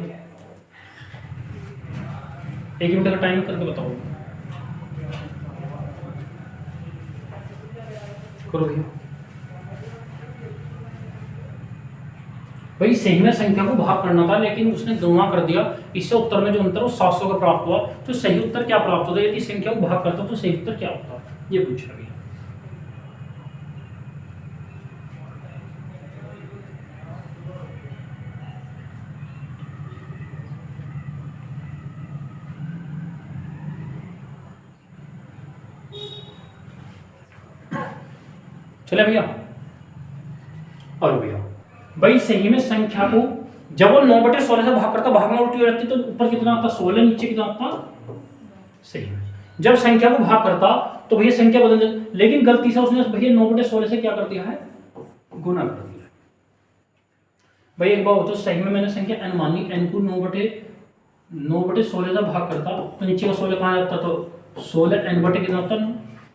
1 मिनट का टाइम करके बताओ, करो भैया। भाई सही में संख्या को भाग करना था, लेकिन उसने गुणा कर दिया, इससे उत्तर में जो अंतर वो 700 का प्राप्त हुआ। तो सही उत्तर क्या प्राप्त होता, यदि संख्या को भाग करता तो सही उत्तर क्या होता, ये पूछ रहा है। चले भैया, और भैया भाई सही में संख्या को जब वो 9/16 से भाग करता, भाग में उल्टी हो जाती तो ऊपर कितना आता, 16, नीचे कितना आता, सही में जब संख्या को भाग करता तो भैया संख्या बदल जाती, लेकिन गलती से उसने भैया 9/16 से क्या कर दिया है, गुना कर दिया। भाई एक बार हो तो सही में मैंने संख्या n मानी, n को 9/16 से भाग करता तो नीचे का 16 कहाँ जाता, तो 16 n बटे कितना होता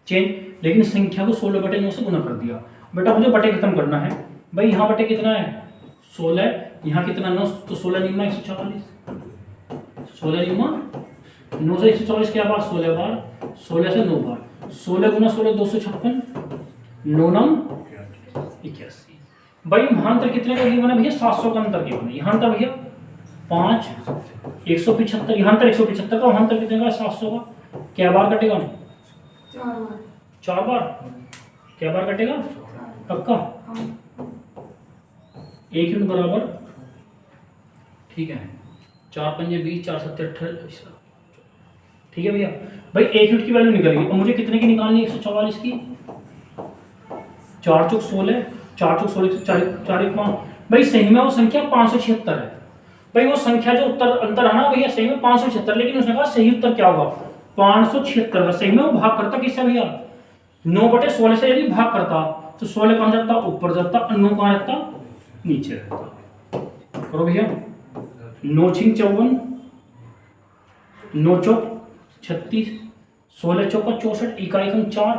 चेंज, लेकिन संख्या को 16/9 से गुना कर दिया। बेटा मुझे बटे खत्म करना है। भाई यहाँ बटे कितना है, 16, यहाँ कितना 9, तो 16 निम्मा 144, 16 निम्मा 9 से 144 क्या बार, 16 बार, 16 से 9 बार, 16 गुना 16 256, 9 9 81। भाई यहाँ अंतर कितने का बना भैया, 700 का अंतर क्या बना, यहाँ अंतर भैया 5 175, यहाँ अंतर 175 का, वहाँ अंतर कितने का, 700 का। क्या बार कटेगा, 4 बार, क्या बार कटेगा, पक्का, 1 यूनिट बराबर, ठीक है, 4 पंजे 20, 4 7 28, ठीक है भैया। भाई 1 यूनिट की वैल्यू निकल गई, और मुझे कितने की निकालनी है, 144 की, 4 चौक 16, 4 चौक 16, 4 1 5। भाई सही में वो संख्या 576 है। भाई वो संख्या जो उत्तर अंतर है ना भैया, सही में 576, लेकिन उसने कहा सही उत्तर क्या होगा, 576 का। सही में वो भाग करता किससे भैया, 9/16 से यदि भाग करता तो 16 कहाँ जाता, ऊपर जाता, 9 कहाँ जाता, नीचे रहता। करो भैया, 9 छिंग 54, 9 चौक 36, 16 चौका 64, इकाई कम 4,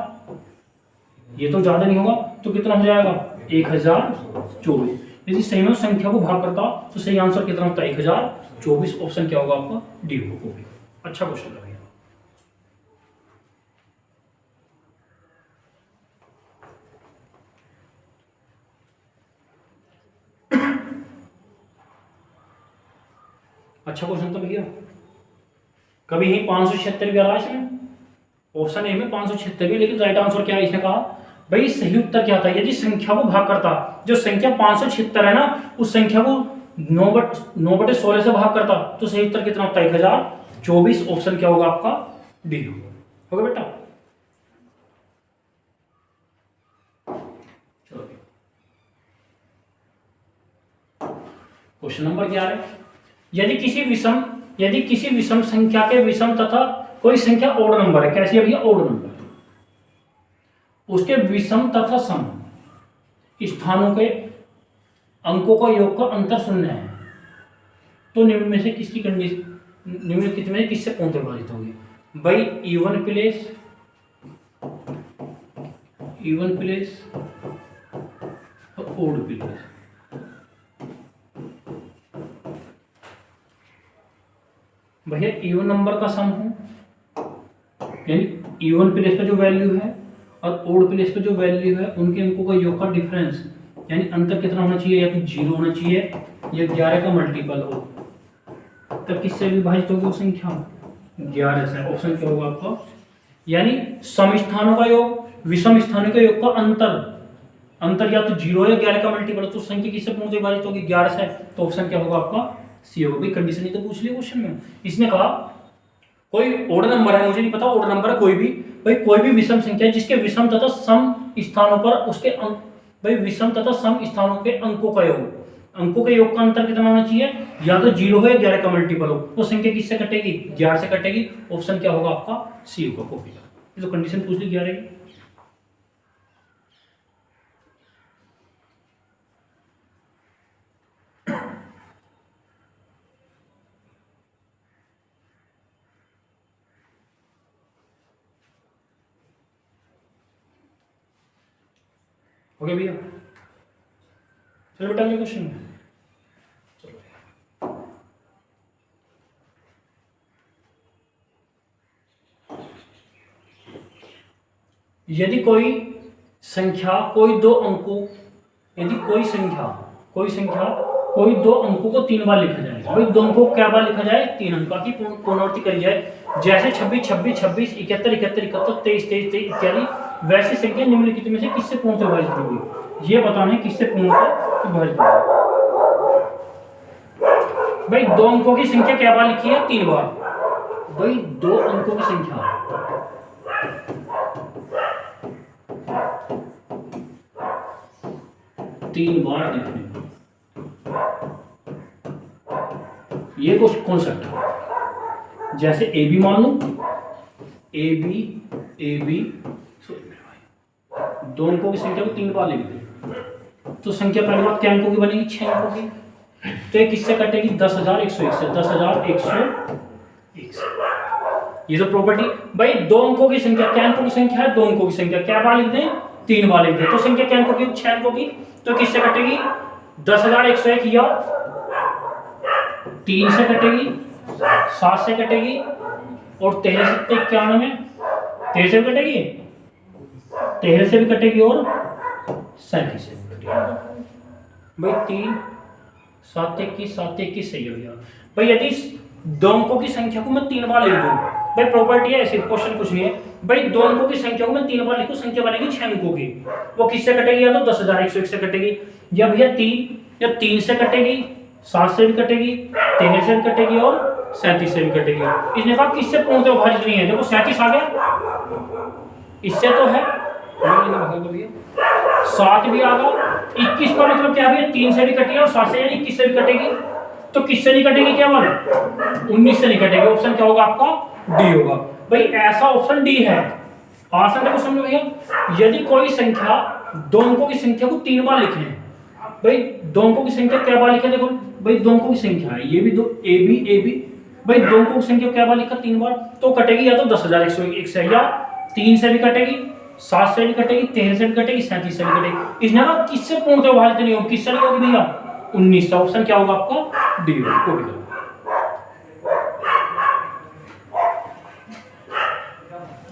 ये तो ज्यादा नहीं होगा, तो कितना हो जाएगा, 1024। यदि सही में संख्या को भाग करता तो सही आंसर कितना होता है, 1024। ऑप्शन क्या होगा आपका, डी होगा। अच्छा क्वेश्चन है भैया। अच्छा क्वेश्चन था भैया। कभी यही 576 भी आ रहा है इसमें, ऑप्शन ए में 576 भी, लेकिन राइट आंसर क्या है, इसने कहा भाई सही उत्तर क्या था, यदि संख्या को भाग करता, जो संख्या 576 है ना, उस संख्या को 9/16 से भाग करता तो सही उत्तर कितना होता है, 1024। ऑप्शन क्या होगा आपका, डी होगा बेटा। चलो क्वेश्चन नंबर 11, यदि किसी विषम संख्या के विषम तथा कोई संख्या ओड नंबर है, कैसी है भैया, ओड नंबर, उसके विषम तथा सम स्थानों के अंकों का योग का अंतर शून्य है, तो निम्न में से किसकी कंडीशन, निम्न कितने किससे कौन विभाजित होगी। भाई इवन प्लेस और ओड प्लेस। भैया इवन नंबर का सम हो, यानी इवन प्लेस पे जो वैल्यू है और ओड प्लेस पे जो वैल्यू है, उनके अंकों का योग का डिफरेंस, यानी अंतर कितना होना चाहिए, या तो 0 होना चाहिए या 11 का मल्टीपल हो, तब किससे विभाजित होगी वो संख्या, 11 से। ऑप्शन क्या होगा आपका, यानी सम स्थानों का योग विषम स्थानों के योग का अंतर या तो 0 या 11 का मल्टीपल, तो संख्या किससे पूर्ण विभाजित होगी, 11 से। तो ऑप्शन क्या होगा आपका, सी होगा। भाई कंडीशन ही तो पूछ लिया क्वेश्चन में। इसने कहा कोई ओड नंबर है, मुझे नहीं पता ओड नंबर है कोई भी, भाई कोई भी विषम संख्या जिसके विषम तथा सम स्थानों पर उसके अंक, भाई विषम तथा सम स्थानों के अंकों का योग, अंकों के योग का अंतर कितना होना चाहिए, या तो 0 हो या 11 का मल्टीपल हो, तो संख्या किससे कटेगी, 11 से कटेगी। ऑप्शन क्या होगा आपका, सी होगा कॉपी का। ये तो कंडीशन पूछ ली 11 की। हो गया भैया, चलो बेटा अगले क्वेश्चन में। यदि कोई संख्या कोई दो अंकों, यदि कोई संख्या कोई दो अंकों को 3 बार लिखा जाए, भाई दो अंकों को क्या बार लिखा जाए, 3 अंक की पुनरावृत्ति करी जाए, जैसे 26 26 26 71 71 71 23 23 23 इत्यादि, वैसी संख्या निम्नलिखित में से किससे पूर्णतः विभाजित होगी, ये बताना है किससे पूर्णतः विभाजित होगी। भाई दो अंकों की संख्या क्या बार लिखी है, 3 बार। भाई दो अंकों की संख्या 3 बार लिखने, ये कुछ कॉन्सेप्ट है। जैसे ए बी मान लो, ए बी दो अंकों की संख्या को 3 बार लिख दे, तो संख्या पहली बात क्या अंकों की बनेगी, 6 अंकों की। तो ये किससे कटेगी, 10,101 से, 10,101 से। ये तो प्रॉपर्टी, भाई दो अंकों की संख्या, क्या अंकों की संख्या है, दो अंकों की संख्या क्या बार लिख दें, 3 बार लिख दें, तो संख्या क्या अंकों की, 6 अंकों की। तो किससे कटेगी, 10,101 या 3 से कटेगी, 7 से कटेगी, और 13 से 91 13 से भी कटेगी, 13 से भी कटेगी, और 37 से भी कटेगी। भाई 3 7 21 7 21 सही हो गया। भाई यदि दो अंकों की संख्या को मैं 3 बार लिख दूं, भाई प्रॉपर्टी है ऐसी, क्वेश्चन कुछ नहीं है, भाई दो अंकों की संख्या को मैं 3 बार लिखूं, संख्या बनेगी 6 अंकों की, वो किससे कटेगी, या तो 10,101 से कटेगी, या भैया 3 से कटेगी, 7 से भी कटेगी, 13 से भी कटेगी, और 37 से भी कटेगी। इसने कहा किससे पूर्णतः विभाजित नहीं है, देखो 37 आ गया, इससे तो है, 7 भी आ गया, 21 का मतलब क्या है, 3 से भी कटेगी और 7 से यानी 21 से भी कटेगी, तो किससे नहीं कटेगी, क्या बोल 19 से नहीं कटेगी। ऑप्शन क्या होगा आपका, डी होगा। भाई ऐसा ऑप्शन डी है, आसान है क्वेश्चन में भैया। यदि कोई संख्या दो अंकों की संख्या को 3 बार लिखे, भाई दो अंकों की संख्या क्या बार लिखे, देखो भाई दो अंकों की संख्या है, ये भी दो ए बी, भाई दो अंकों की संख्या क्या बार लिखा, 3 बार, तो कटेगी या तो 10,101 से, या 3 से भी कटेगी, 7 से भी कटेगी, 13 से भी कटेगी, 37 से भी कटेगी। इसने कहा किससे पूर्णतः विभाजित नहीं होगी, किससे नहीं होगी भैया, 19 का। ऑप्शन क्या होगा आपका, डी होगा।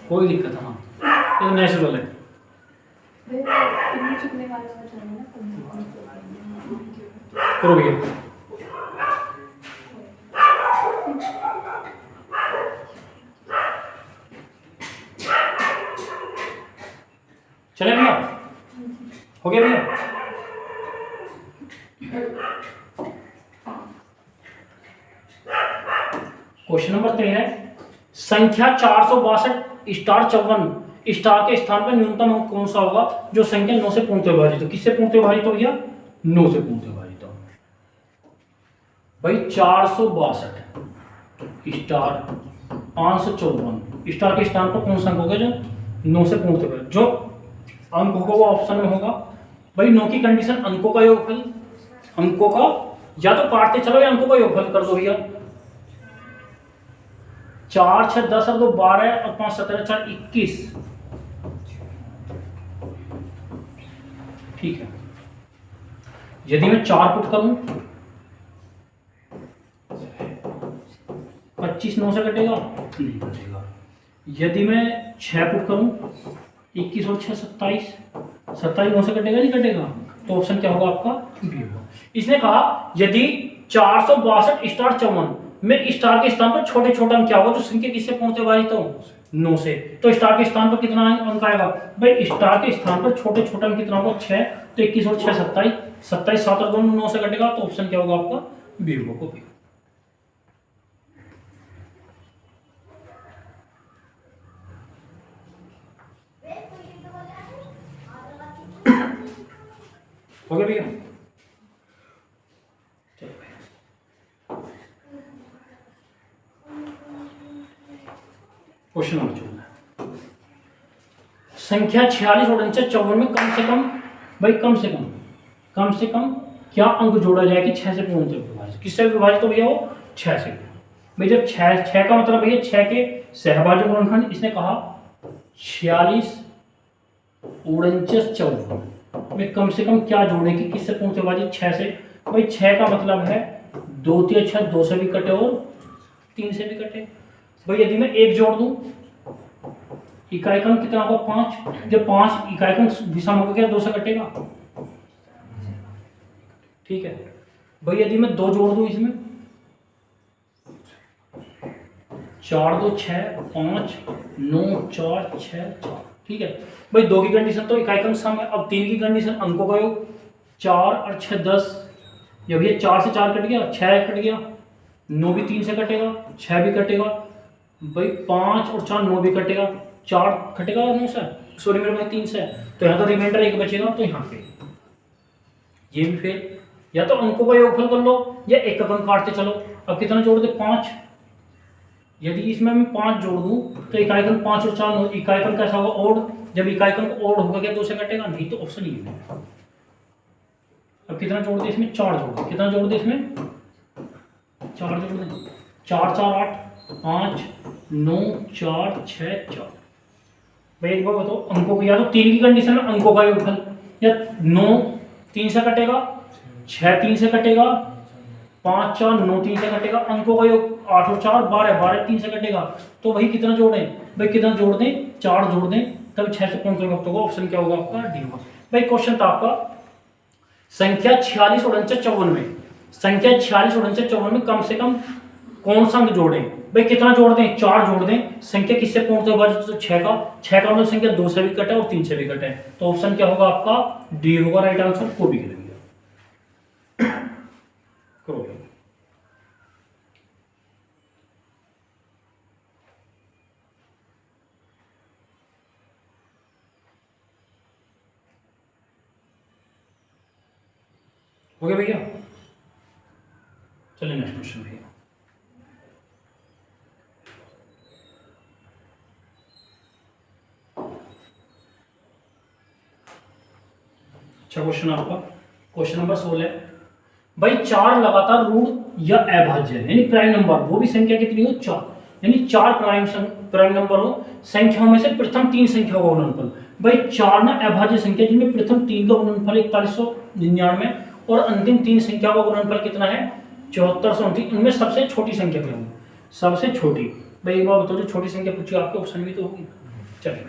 कोई दिक्कत, हाँ ये तो नेचुरल है। करो भैया, चले भैया, हो गया भैया। क्वेश्चन नंबर 13, संख्या 462 स्टार 54 स्टार के स्थान पर न्यूनतम अंक कौन सा होगा जो संख्या 9 से पूर्णतः विभाजित हो, किससे पूर्णतः विभाजित हो गया, 9 से पूर्णतः विभाजित हो। भाई 462 स्टार 554 स्टार के स्थान पर कौन सा अंक होगा जो 9 से पूर्णतः विभाजित, जो अंक होगा वो ऑप्शन में होगा। भाई 9 की कंडीशन अंकों का योगफल, अंकों का या तो काटते चलो या अंकों का योगफल कर दो भैया। 4 6 10 और 2 12 और 5 17 4 21, ठीक है। यदि मैं 4 पुट करूं 25 9 से कटेगा, नहीं कटेगा। यदि मैं 6 पुट करूं 21 और 6 27 27 9 से कटेगा, नहीं कटेगा। तो ऑप्शन क्या होगा आपका, बी होगा। इसने कहा यदि 462 स्टार 54 में स्टार के स्थान पर छोटे छोटा अंक क्या होगा जो संख्या किससे पूर्णतः विभाजित हो, 9 से, तो स्टार के स्थान पर कितना अंक आएगा, भाई स्टार के स्थान पर छोटे छोटा अंक कितना होगा, 6, तो 21 और 6 27 27 7 और 2 9 से कटेगा, तो ऑप्शन क्या होगा आपका, बी होगा। हो गया भैया? चलो भैया, क्वेश्चन नंबर 14, संख्या 46 और 54 में कम से कम, भाई कम से कम क्या अंक जोड़ा जाए कि 6 से पूर्णतः विभाजित? किससे विभाजित हो भैया? वो 6 से। भाई जब 6 का मतलब भैया 6 के सहभाज्य गुणनखंड, इसने कहा 46 49 54 में कम से कम क्या जोड़े कि किससे पूर्णतः विभाजित? 6 से। भाई 6 का मतलब है 2 3 6, 2 से भी कटे और 3 से भी कटे। भाई यदि मैं 1 जोड़ दूं, इकाई अंक कितना होगा? 5। जब 5 इकाई अंक विषम होगा क्या 2 से कटेगा? ठीक है। भाई यदि मैं 2 जोड़ दूं इसमें, 4 2 6 5 9 4 6 4, ठीक है। भाई 2 की कंडीशन तो इकाई अंक सम है। अब 3 की कंडीशन अंकों का योग, 4 और 6 10। जब ये 4 से 4 कट गया, 6 कट गया, 9 भी 3 से कटेगा, 6 भी कटेगा। भाई 5 और 4 9 भी कटेगा, 4 कटेगा 9 से, सॉरी मेरे भाई 3 से, तो यहाँ तो रिमाइंडर 1 बचेगा। तो यहाँ पे ये भी फेल। या तो अंकों का योगफल कर लो या एक अंक काटते चलो। अब कितना जोड़ दे? 5। यदि इसमें मैं 5 जोड़ दूं तो इकाई अंक 5 और 4 इकाई अंक कैसा होगा? ओड। जब इकाई अंक ओड होगा क्या 2 से कटेगा? नहीं, तो ऑप्शन ये है। अब कितना जोड़ दे इसमें? 4 जोड़ दे। कितना जोड़ दे इसमें? 4 जोड़ दे। 4 4 8 5 9 4 6 4। भाई एक बार बताओ, अंकों की, या तो 3 की कंडीशन में अंकों का योगफल, या 9 3 से कटेगा, 6 3 से कटेगा, 5 4 9 3 से कटेगा, अंकों का योग 8 और 4 12 12 3 से कटेगा। तो भाई कितना जोड़ें? भाई कितना जोड़ दें? 4 जोड़ दें, तब 6 से कौन सा वक्त होगा? ऑप्शन क्या होगा आपका? डी होगा। भाई क्वेश्चन था आपका संख्या 46 और 54 में, संख्या 46 और 54 में कम से कम कौन सा अंक जोड़ें? भाई कितना जोड़ दें? 4 जोड़ दें। संख्या किससे पूर्णतः विभाजित? तो 6 का। 6 का मतलब संख्या 2 से भी कटे और 3 से भी कटे, तो ऑप्शन क्या होगा आपका? डी होगा राइट आंसर। को भी करेंगे करोगे। हो गया भैया? चलिए नेक्स्ट क्वेश्चन भैया। अच्छा क्वेश्चन आपका, क्वेश्चन नंबर 16। भाई 4 लगातार ऋण या अभाज्य है, यानी प्राइम नंबर, वो भी संख्या कितनी हो? 4, यानी 4 प्राइम नंबर हो, संख्याओं में से प्रथम 3 संख्या का गुणनफल। भाई 4 ना अभाज्य संख्या जिनमें प्रथम 3 का गुणनफल 4199 और अंतिम 3 संख्या का गुणनफल कितना है? 7429। इनमें सबसे छोटी संख्या क्या होगी? सबसे छोटी, भाई एक बार बताओ, जो छोटी संख्या पूछी आपके ऑप्शन में तो होगी। चलिए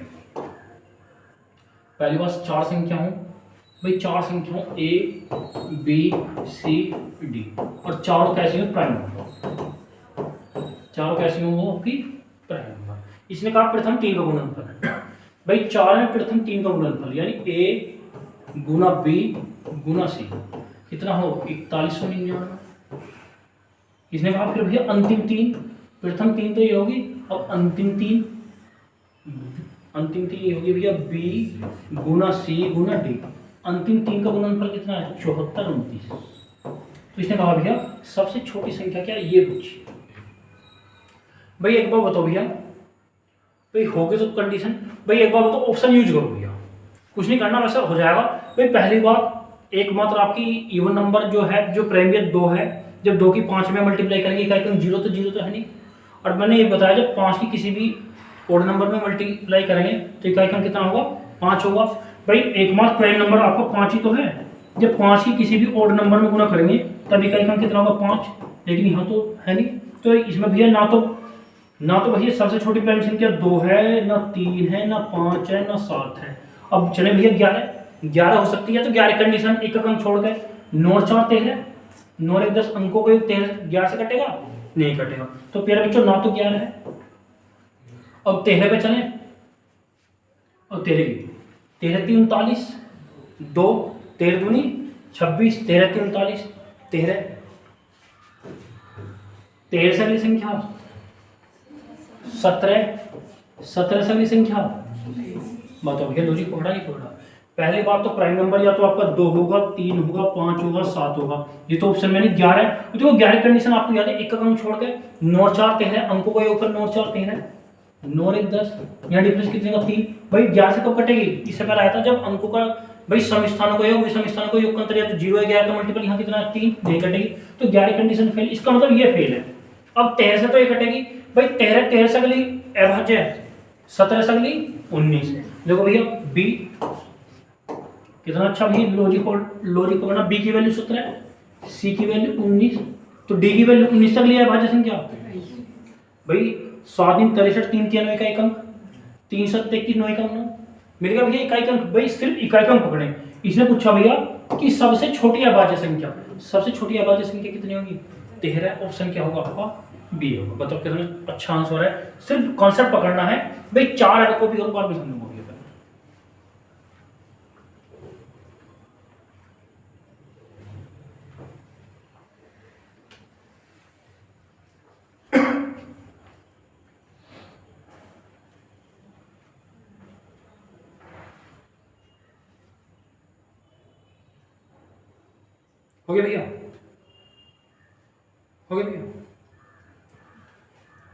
पहली बात 4 संख्या हो, भाई 4 संख्याओं ए बी सी डी, और चारों कैसी हो? Prime number. चारों कैसी होंगे आपकी? Prime number. इसने कहा प्रथम 3 का गुणनफल। भाई 4 में प्रथम 3 का गुणनफल, यानी ए गुना बी गुना सी कितना हो? 4199। इसने कहा फिर भैया अंतिम 3, प्रथम 3 तो ये होगी, अब अंतिम 3 ये होगी भैया बी गुना सी गुना डी। अंतिम 3 का गुणनफल कितना है? 7429। तो इसने कहा भैया सबसे छोटी संख्या क्या है? ये पूछिए। भाई एक बार बताओ भैया, भाई हो गए तो कंडीशन, भाई एक बार बताओ ऑप्शन यूज करो भैया, कुछ नहीं करना, वैसा हो जाएगा। भाई पहली बात, एकमात्र आपकी इवन नंबर जो है, जो प्रीमियर 2 है, जब 2 की 5 में मल्टीप्लाई करेंगे इकाई अंक 0 तो है नहीं। और मैंने ये बताया जब 5 की किसी भी ओड नंबर में मल्टीप्लाई करेंगे तो इकाई अंक कितना होगा? 5 होगा। भाई एकमात्र प्राइम नंबर आपका 5 ही तो है, जब 5 की किसी भी ओड नंबर में गुना करेंगे तब इकाई अंक कितना होगा? 5। लेकिन यहाँ तो है नहीं, तो इसमें भैया ना तो भैया सबसे छोटी प्राइम संख्या 2 है, ना 3 है, ना 5 है, ना 7 है। अब चले भैया 11 हो सकती है, तो 11 कंडीशन एक अंक छोड़ गए, 9 और 4 13, 9 और 1 10, अंकों को 11 से कटेगा? नहीं कटेगा। तो प्यारे बच्चों ना तो 11 है। अब 13 पे चलें, और 13 3 39, 2 13 दूनी 26, 13 3 39, 13 से अगली संख्या 17 से अगली संख्या बताओ भैया, लोजी पकड़ा नहीं पकड़ा? पहली बात तो प्राइम नंबर या तो आपका 2 होगा, 3 होगा, 5 होगा, 7 होगा। ये तो ऑप्शन में नहीं 11 है। तो देखो 11 कंडीशन आपको याद है, एक अंक छोड़ के 9 और 4 13 अंकों का योग 9 और 4 13, 9 और 1 10, यहाँ डिफरेंस कितने का 3। भाई 11 से कब कटेगी? इससे पहले आया था जब अंकों का भाई सम स्थानों का योग विषम स्थानों का योग का अंतर या तो 0 है, 11 का मल्टीपल यहाँ कितना है 3, नहीं कटेगी। तो 11 कंडीशन फेल, इसका मतलब ये फेल है। अब 13 से तो ये कटेगी भाई, 13 से अगली अभाज्य है 17 से अगली 19। देखो भैया बी कितना अच्छा भाई लॉजिक पकड़ना। बी की वैल्यू 17 है, सी की वैल्यू 19, तो डी की वैल्यू 19 तक लिया है भाज्य संख्या भाई। 7 दिन 63 3 3 9 का एक अंक, 3 7 21 9 का अंक मिल गया भैया इकाई अंक। भाई सिर्फ इकाई अंक पकड़े। इसने पूछा भैया कि सबसे छोटी अभाज्य संख्या, सबसे छोटी अभाज्य संख्या कितनी होगी? 13। ऑप्शन क्या होगा आपका? बी होगा। बताओ कितना अच्छा आंसर है। सिर्फ कॉन्सेप्ट पकड़ना है भाई, 4 अटको भी और बार भी समझ होगी। हो गया भैया? हो गया भैया?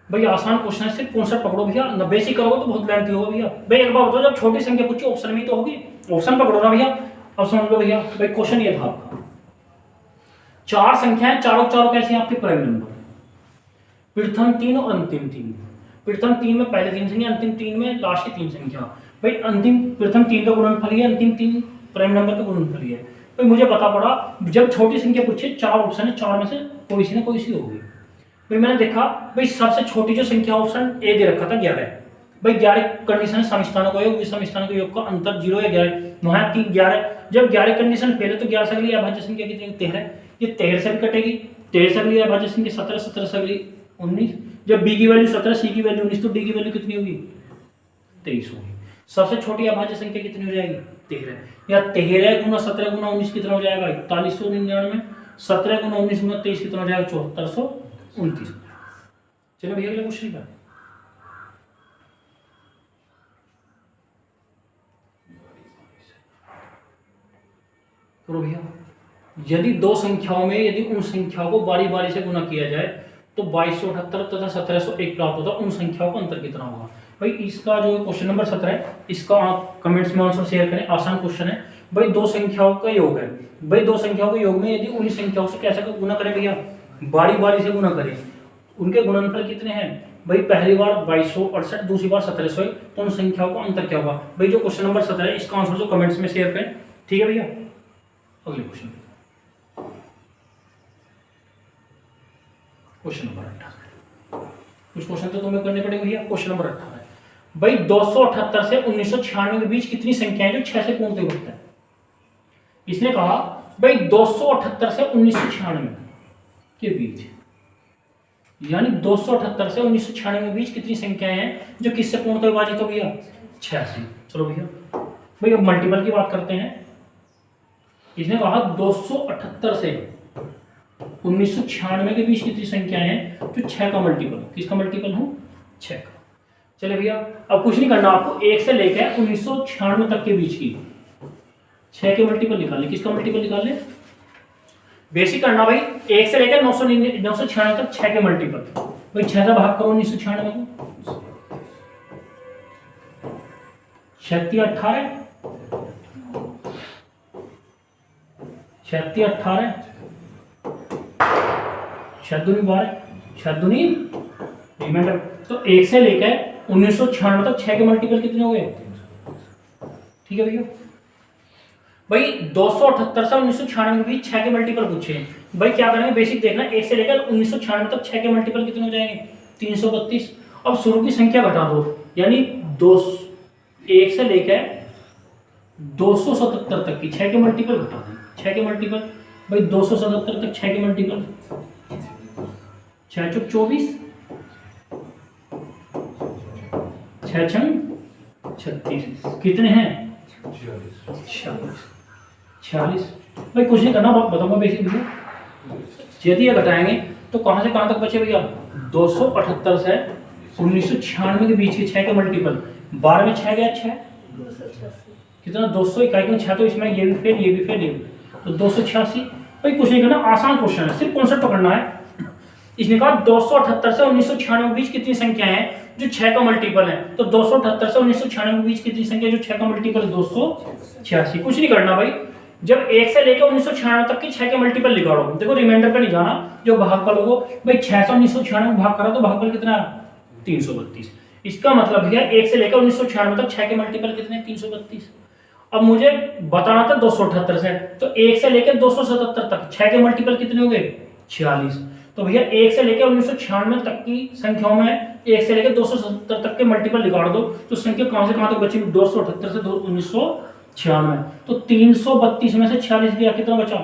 भैया आसान क्वेश्चन है, सिर्फ कॉन्सेप्ट पकड़ो भैया। 90 से करोगे तो बहुत लेंथी होगा भैया। भाई एक बार बताओ, जब छोटी संख्या पूछी ऑप्शन में तो होगी, ऑप्शन पकड़ो ना भैया। अब समझ लो भैया, भाई क्वेश्चन ये था आपका, 4 संख्याएं, चारों चारों कैसी हैं आपके प्राइम नंबर, प्रथम 3 और अंतिम 3। प्रथम 3 में पहले 3 संख्या, अंतिम 3 में लास्ट की 3 संख्या। भाई अंतिम प्रथम 3 का गुणनफल है, अंतिम 3 प्राइम नंबर का गुणनफल है। भाई मुझे पता पड़ा जब छोटी संख्या पूछे 4 ऑप्शन है, 4 में से कोई सी ना कोई सी होगी। भाई मैंने देखा भाई सबसे छोटी जो संख्या ऑप्शन ए दे रखा था 11। भाई 11 कंडीशन समस्थानों का योग विषम स्थानों के योग का अंतर 0 या 11, वहां 3 11। जब 11 कंडीशन फेल है तो 11 से अगली अभाज्य संख्या कितनी? 13। ये 13 से भी कटेगी, 13 से अगली अभाज्य संख्या 17, 17 से अगली 19। जब बी की वैल्यू 17, सी की वैल्यू 19, तो डी की वैल्यू कितनी होगी? 23 होगी। सबसे छोटी अभाज्य संख्या कितनी हो जाएगी? 13। या 13 गुना 17 गुना 19 कितना हो जाएगा? 4199। 17 गुना 19 गुना 23 कितना हो जाएगा? 7429। चलो भैया अगला क्वेश्चन का। करो भैया। यदि दो संख्याओं में यदि उन संख्याओं को बारी बारी से गुना किया जाए तो 2278 तथा 1701 प्राप्त होता है। उन संख्याओं का अंतर कितना होगा? भाई इसका जो क्वेश्चन नंबर 17 है, इसका आप कमेंट्स में आंसर शेयर करें। आसान क्वेश्चन है भाई, दो संख्याओं का योग है। भाई दो संख्याओं के योग में यदि उन्हीं संख्याओं से कैसे गुना करें भैया? बारी बारी से गुना करें। उनके गुणनफल कितने हैं? भाई पहली बार 2268, दूसरी बार 1701, तो उन संख्याओं का अंतर क्या होगा? भाई जो क्वेश्चन नंबर 17 है, इसका आंसर जो कमेंट्स में शेयर करें। ठीक है भैया? अगले क्वेश्चन, क्वेश्चन नंबर 18। कुछ क्वेश्चन तो तुम्हें करने पड़ेंगे भैया। क्वेश्चन नंबर 18 भाई 278 से 1996 के बीच कितनी संख्याएं जो 6 से पूर्णतः विभक्त है? इसने कहा भाई 278 से 1996 के बीच, यानी 278 से 1996 के बीच कितनी संख्याएं हैं जो किससे पूर्णतः विभाजित हो भैया? 6 से। चलो भैया भाई अब मल्टीपल की बात करते हैं। इसने कहा 278 से 1996 के बीच कितनी संख्याएं हैं जो 6 का मल्टीपल। किसका मल्टीपल हूं? 6 का। चले भैया अब कुछ नहीं करना आपको, 1 से लेकर 1996 तक के बीच की 6 के मल्टीपल निकाल ले। किसका मल्टीपल निकाल ले? बेसिक करना भाई, 1 से लेकर 996 तक 6 के मल्टीपल। भाई 6 से भाग करो 1996 को, 36 18, 36 18, 6 दूनी 12, 6 दूनी रिमाइंडर। तो 1 से लेकर 1996 तक 6 के मल्टीपल कितने हो गए? ठीक है भैया। भाई 278 से 1996 के बीच 6 के मल्टीपल पूछे हैं। भाई क्या करेंगे? बेसिक देखना, 1 से लेकर 1996 तक 6 के मल्टीपल कितने हो जाएंगे? 332। अब शुरू की संख्या घटा दो, यानी 1 से लेकर 277 तक की 6 के मल्टीपल घटा दें। 6 के मल्टीपल भाई 277 तक 6 के मल्टीपल, 6 चौक 24, 6 छंग 36, कितने हैं? 46। भाई कुछ नहीं करना, बताऊंगा बेसिक भैया। यदि ये घटाएंगे तो कहां से कहां तक बचे भैया? 278 से 1996 के बीच के 6 के मल्टीपल, 12 में 6 गया 6, कितना 200 इकाई का 6, तो इसमें ये भी फेल, ये भी फेल, ये भी। तो 286। भाई कुछ नहीं करना, आसान क्वेश्चन है, सिर्फ कॉन्सेप्ट पकड़ना है। इसने कहा 278 से 1996 के बीच कितनी संख्या है जो 6 का मल्टीपल है। तो 278 से 1996 के बीच कितनी संख्या जो 6 का मल्टीपल है? 286। कुछ नहीं करना भाई, जब 1 से लेकर 1996 तक की 6 के मल्टीपल निकालो। देखो रिमाइंडर पे नहीं जाना, जो भागफल होगा भाई 6 से 1996 में भाग करा तो भागफल कितना है? 332। इसका मतलब है 1 से लेकर 1996 तक 6 के मल्टीपल कितने हैं? 332। अब मुझे बताना था 278 से, तो 1 से लेकर 277 तक 6 के मल्टीपल कितने हो गए? 46। तो भैया 1 से लेकर 1996 तक की संख्याओं में 1 से लेकर 277 तक के मल्टीपल निकाल दो, तो संख्या कहां से कहां तक बची? 278 से 1996। तो 332 में से 46 गया, कितना बचा?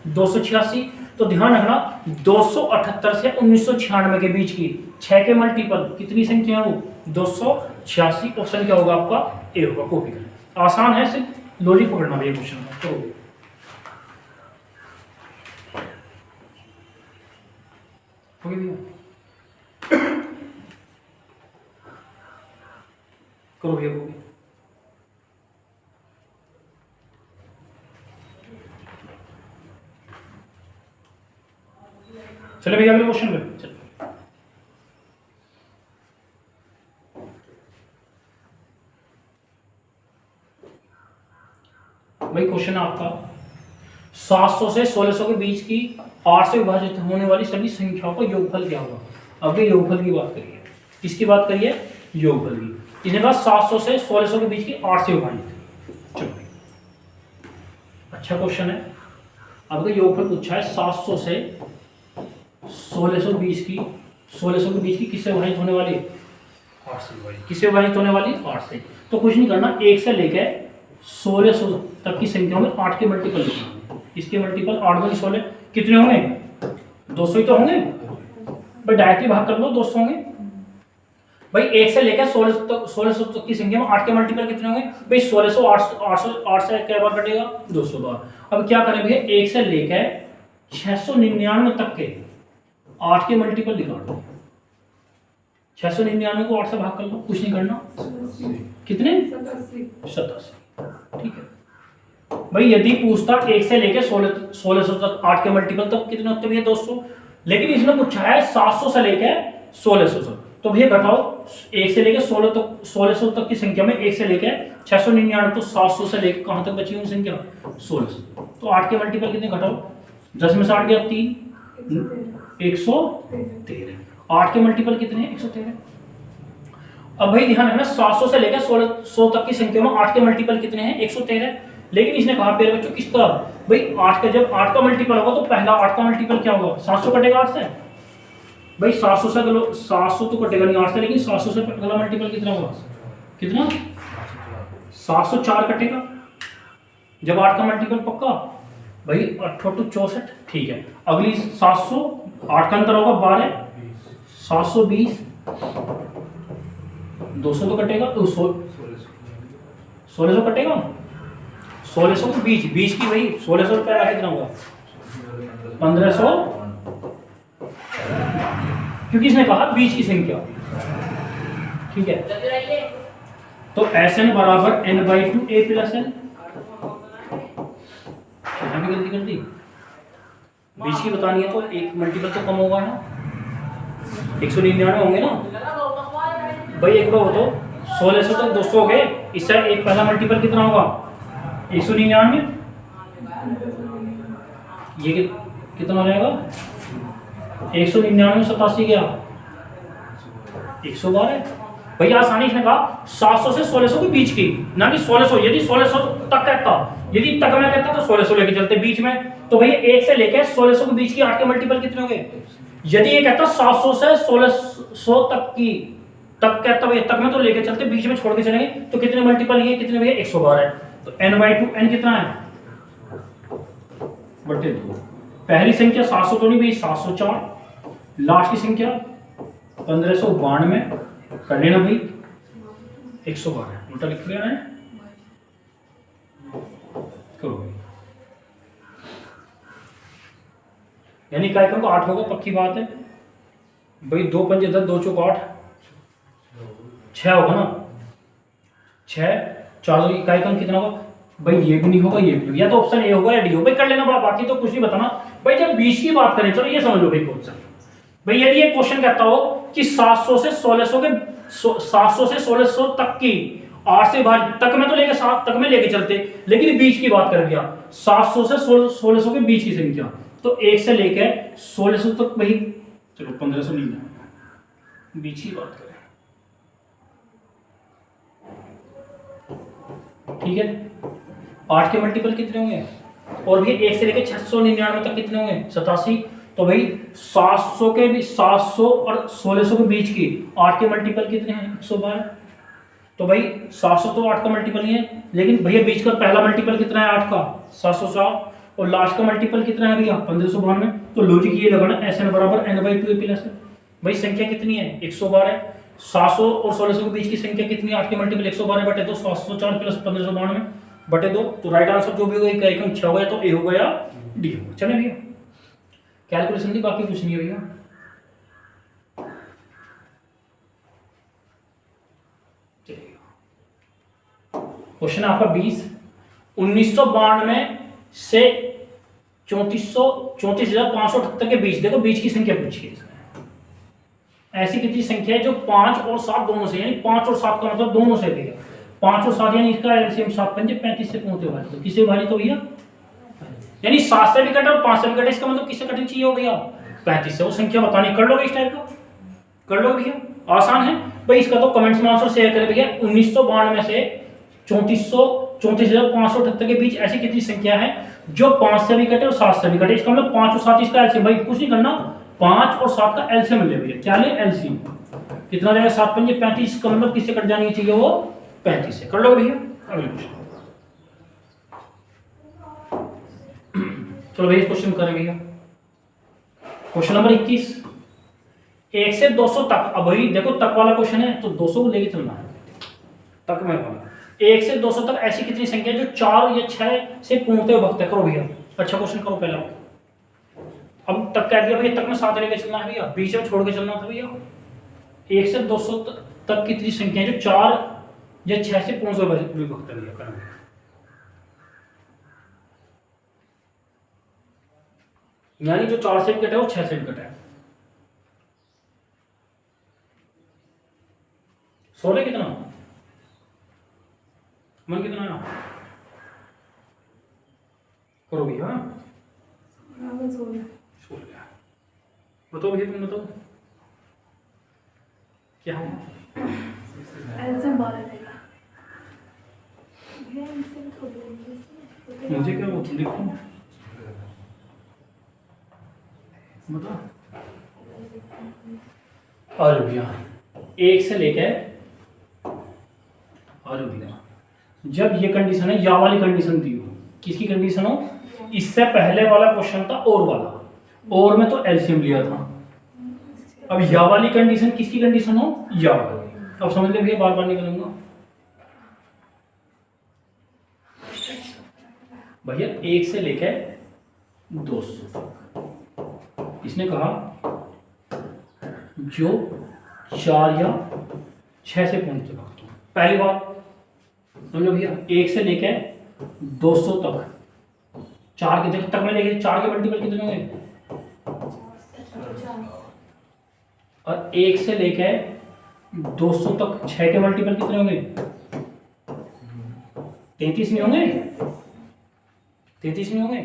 286। तो ध्यान रखना 278 से 1996 के बीच की 6 के मल्टीपल कितनी संख्या है? वो 286। ऑप्शन क्या होगा आपका? ए होगा। कॉपी करें, आसान है, सिर्फ लॉजिक पकड़ना भैया क्वेश्चन में। तो हो गया, करो भैया, हो गया। चलो भैया अगले क्वेश्चन पे चलो। भाई क्वेश्चन है आपका 700 से 1600 के बीच की 8 से विभाजित होने वाली सभी संख्याओं का योगफल क्या होगा? अब ये योगफल की बात करिए, किसकी बात करिए? योगफल की। इसने कहा 700 से 1600 के बीच की 8 से विभाजित। चलो अच्छा क्वेश्चन है। अब योगफल पूछा है 700 से 1620 की, 1600 के बीच की किससे विभाजित होने वाली? 8 से विभाजित। किससे विभाजित होने वाली? 8 से। तो कुछ नहीं करना, 1 से लेकर 1600 तक की संख्या में 8 के मल्टीपल लिखना। इसके मल्टीपल 8 गुनी 16 कितने होंगे? 200 ही तो होंगे भाई, डायरेक्टली भाग कर लो, 200 होंगे भाई। 1 से लेकर 1600 तक की संख्या में 8 के मल्टीपल कितने होंगे भाई? 1600 8 से क्या बार कटेगा? 200 बार। अब क्या करें भैया, 1 से लेकर 699 तक के 8 के मल्टीपल निकाल दो। 699 को 8 से भाग कर लो, कुछ नहीं करना। कितने? 87। ठीक है भाई। यदि पूछता 1 से लेकर 1600 तक 8 के मल्टीपल तक कितने होते भैया? 200। लेकिन इसने पूछा है 700 से लेकर 1600 तक, तो भैया बताओ 1 से लेकर 1600 तक की संख्या में 1 से लेकर 699, तो 700 से लेकर कहां तक बची हुई संख्या? 1600। तो 8 के मल्टीपल कितने घटाओ? 10 में से 8 गया 3, 113। 8 के मल्टीपल कितने हैं? 113। अब भाई ध्यान रखना 700 से लेकर 1600 तक की संख्या में 8 के मल्टीपल कितने हैं? 113। लेकिन इसने कहा प्यारे बच्चों किस तरह भाई 8 का, जब 8 का मल्टीपल होगा तो पहला 8 का मल्टीपल क्या होगा? 700 कटेगा 8 से भाई। 700 से 700 तो कटेगा नहीं 8 से, लेकिन 700 से अगला मल्टीपल कितना होगा? कितना? 704 कटेगा जब 8 का मल्टीपल पक्का भाई। 8 to 64। ठीक है, अगली 700, 8 का अंतर होगा 12, 720, 200 तो कटेगा, 1600 कटेगा। 1600 को 20 की भाई 1600 रुपया का कितना होगा? 1500, क्योंकि इसने कहा 20 की संख्या। ठीक है, तो Sn बराबर n/2 a प्लस n। भी गलती कर दी, 20 की बतानी है तो एक मल्टीपल तो कम होगा ना, 199 होंगे ना भाई। एक बार बताओ 1600 तो 200 हो गए, इससे एक पहला मल्टीपल कितना होगा? 199। ये कितना हो जाएगा? 199 में 87 गया 112 भैया। आसानी से कहा 700 से 1600 के बीच की, ना कि 1600। यदि 1600 तक कहता, यदि तक मैं कहता तो 1600 लेके चलते बीच में, तो भैया 1 से लेकर 1600 के बीच की 8 के मल्टीपल कितने हो गए? यदि ये कहता 700 से 1600 तक की, तक कहता भैया तक में तो लेके चलते, बीच में छोड़ के चलेंगे, तो कितने मल्टीपल ये कितने भैया? 112। तो n/2 n कितना है? बटे 2। पहली संख्या 700 तो नहीं भाई, 704। लास्ट की संख्या 1592 कर लेना भाई, 112 उल्टा लिख लिया है। करो यानी काय को 8 होगा, पक्की बात है भाई। 2 पंजे 10, 2 चौक 8, 6 होगा ना, 6 4 इकाई का कितना होगा? भाई ये भी नहीं होगा, ये भी नहीं, या तो ऑप्शन ए होगा या डी होगा। भाई कर लेना, बाकी तो कुछ नहीं बताना। भाई जब 20 की बात करें, चलो ये समझ लो भाई कौन सा। भाई यदि ये क्वेश्चन कहता हो कि 700 से 1600 तक की 8 से भाग तक में तो लेके 7 तक में लेके चलते, लेकिन 20 की बात कर दिया, 700 से 1600 के बीच की संख्या, तो 1 से लेके 1600 तक। भाई चलो 1500 नहीं है, बीच की बात करें, ठीक है। 8 के मल्टीपल कितने होंगे, और भी 1 से लेके 699 तक कितने होंगे, 87। तो भाई 700 के भी 700 और 1600 के बीच की 8 के मल्टीपल कितने हैं, 112। तो भाई 700 तो 8 का मल्टीपल ही है, लेकिन भैया बीच का पहला मल्टीपल कितना है 8 का, 704, और लास्ट का मल्टीपल कितना है भैया 1592। तो लॉजिक ये लगाना SN बराबर n/2 प्लस। भाई संख्या कितनी है 112। 700 और 1600 के बीच की संख्या कितनी है, 8 के मल्टीपल 112 बटे 2, 704 प्लस 1592 बटे 2। तो राइट आंसर जो भी होगा एक एकम 6 होगा, तो ए होगा या डी होगा। चले भैया कैलकुलेशन की, बाकी कुछ नहीं है भैया। क्वेश्चन आपका 20, 1992 से 34,578 के बीच, देखो बीच की संख्या पूछी है। ऐसी कितनी संख्या है जो 5 और 7 दोनों से, यानी 5 और 7 का मतलब दोनों से देगा। 5 और 7 यानी इसका एलसीएम 7 पंजे 35 से पहुंचे वाले, तो किसे भारी तो भैया, यानी 7 से भी कटे और 5 से भी कटे, इसका मतलब किससे कटनी चाहिए हो भैया 35 से। वो संख्या बतानी, कर लोगे इस टाइप का, कर लो भैया, आसान है भाई। इसका तो कमेंट्स में आंसर शेयर करें भैया। 1992 से 34,578 के बीच ऐसी कितनी संख्या है जो 5 से भी कटे और 7 से भी कटे, इसका मतलब 5 और 7 इसका एलसीएम। भाई कुछ नहीं करना, 5 और 7 का एलसीएम ले भैया, क्या ले एलसीएम, कितना जाएगा 7 पंजे 35, इसका मतलब किससे कट जानी चाहिए वो 35 से। कर लो भैया अगले क्वेश्चन। चलो भैया क्वेश्चन करें भैया। क्वेश्चन नंबर 21, 1 से 200 तक। अब भाई देखो तक वाला क्वेश्चन है तो 200 को लेके चलना है, तक में वाला। 1 से 200 तक ऐसी कितनी संख्या जो 4 या 6 से पूर्णतः विभक्त है। करो भैया, अच्छा क्वेश्चन करो पहला। अब तक कह दिया भैया, तक में साथ लेके चलना है भैया, बीच में छोड़ के चलना था भैया। 1 से 200 तक कितनी संख्या जो 4 या 6 से पूर्णतः विभक्त है भैया, करो। यानी जो 4 से भी कटा है वो 6 से भी कटा है। 16 कितना, मन कितना है, करो भैया। 16 बताओ भैया, तुम बताओ क्या हो। मुझे क्या वो लिखो बताओ। और भैया 1 से लेकर, और भैया जब ये कंडीशन है, या वाली कंडीशन दी हो, किसकी कंडीशन हो, इससे पहले वाला क्वेश्चन था और वाला, और में तो एलसीएम लिया था। अब या वाली कंडीशन किसकी कंडीशन हो, या वाली। अब समझ ले भैया, बार बार नहीं करूंगा भैया। 1 से लेकर 200 इसने कहा जो 4 या 6 से पहुंचते वक्त। पहली बात समझो भैया, 1 से लेकर 200 तक, 4 के तक में लेके 4 के मल्टीपल कितने होंगे, और 1 से लेकर 200 तक 6 के मल्टीपल कितने होंगे, 33 नहीं होंगे, 33 नहीं होंगे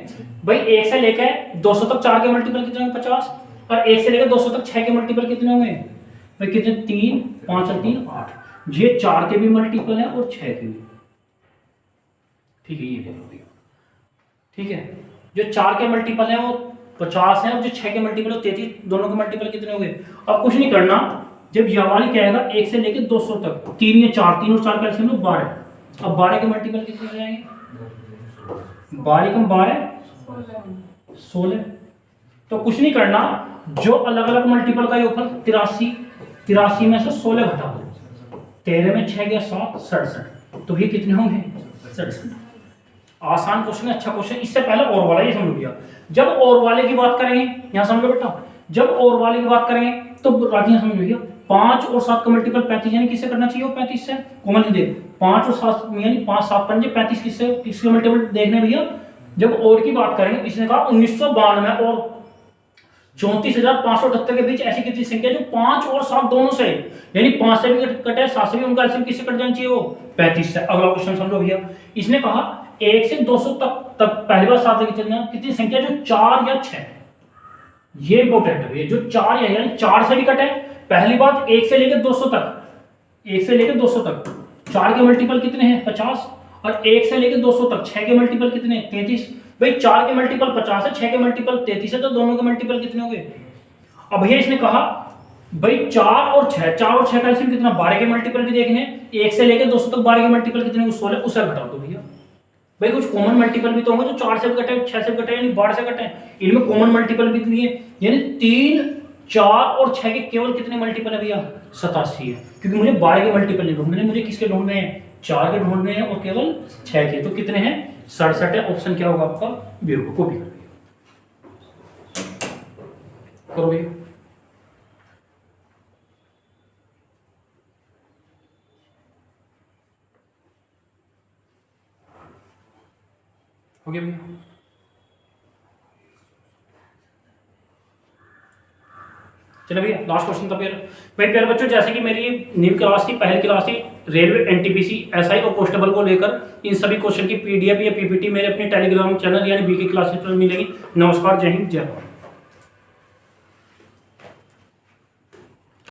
भाई। 1 से लेकर 200 तक 4 के मल्टीपल कितने होंगे 50, और 1 से लेकर 200 तक 6 के मल्टीपल कितने होंगे भाई, कितने 3, 5 और 3 8। ये 4 के भी मल्टीपल है और 6 के भी, ठीक है ये देखो भैया, ठीक है। जो 4 के मल्टीपल है वो 50 है, और जो 6 के मल्टीपल है 33, दोनों के मल्टीपल कितने होंगे। अब कुछ नहीं करना, जब ये वाली क्या आएगा 1 से लेकर 200 तक, 3 या 4, 3 और 4 का एलसीएम 12। अब 12 के मल्टीपल कितने हो जाएंगे, 12 कम 12 16। तो कुछ नहीं करना, जो अलग अलग मल्टीपल का योगफल 83 में से 16 घटा दो, 13 में 6 गया 7, 67। तो ये कितने होंगे 67। आसान क्वेश्चन है, अच्छा क्वेश्चन। इससे पहले और वाला ये समझ लिया। जब और वाले की बात करेंगे, यहां समझो बेटा, जब और वाले की बात करेंगे तो बाकी समझ लिया 5 और 7 का मल्टीपल 35 यानी किससे करना चाहिए, वो 35 से कॉमन ही देख, 5 और 7 यानी 5 7 पंजे 35 किससे, किसके मल्टीपल देखने भैया, जब और की बात करेंगे इसने कहा 1992 और 34,578 के बीच ऐसी कितनी संख्या जो 5 और 7 दोनों से, यानी 5 से भी कटे 7 से भी, उनका एलसीएम किससे कट जाना चाहिए, वो 35 से। अगला क्वेश्चन समझो भैया, इसने कहा 1 से 200 तक पहली बार 7 लेके चलना, कितनी संख्या जो 4 या 6, ये इंपॉर्टेंट है भैया, जो 4 या यानी 4 से भी कटे, पहली बात 1 से लेकर 200 तक, 1 से लेकर 200 तक 4 के मल्टीपल कितने हैं, 50, और 1 से लेकर 200 तक 6 के मल्टीपल कितने, 33। भाई 4 के मल्टीपल 50 है, 6 के मल्टीपल 33 है, तो दोनों के मल्टीपल कितने हो गए। अब भैया इसने कहा भाई 4 और 6, 4 और 6 का एलसीएम कितना, 12 के मल्टीपल भी देखने, 1 से लेकर 200 तक 12 के मल्टीपल कितने, 16, उसे घटाओ तो भैया। भाई कुछ कॉमन मल्टीपल भी तो होंगे जो 4 से भी कटे, 6 से भी कटे, यानी 12 से कटे, इनमें कॉमन मल्टीपल भी कितनी है, यानी 3, 4 और 6 के केवल कितने मल्टीपल है भैया, 87 है, क्योंकि मुझे 12 के मल्टीपल नहीं ढूंढने, मुझे किसके ढूंढने हैं, 4 के ढूंढने हैं और केवल 6 के, तो कितने हैं, 67 है। ऑप्शन क्या होगा आपका, बी होगा। कॉपी करो भैया, हो गया भैया। चलो भैया लास्ट क्वेश्चन था फिर। भाई प्यारे बच्चों, जैसे कि मेरी न्यू क्लास थी, पहली क्लास थी रेलवे, एनटीपीसी, एसआई और कांस्टेबल को लेकर, इन सभी क्वेश्चन की पीडीएफ या पीपीटी मेरे अपने टेलीग्राम चैनल यानी बीके क्लासेस पर मिलेगी। नमस्कार, जय हिंद, जय भारत।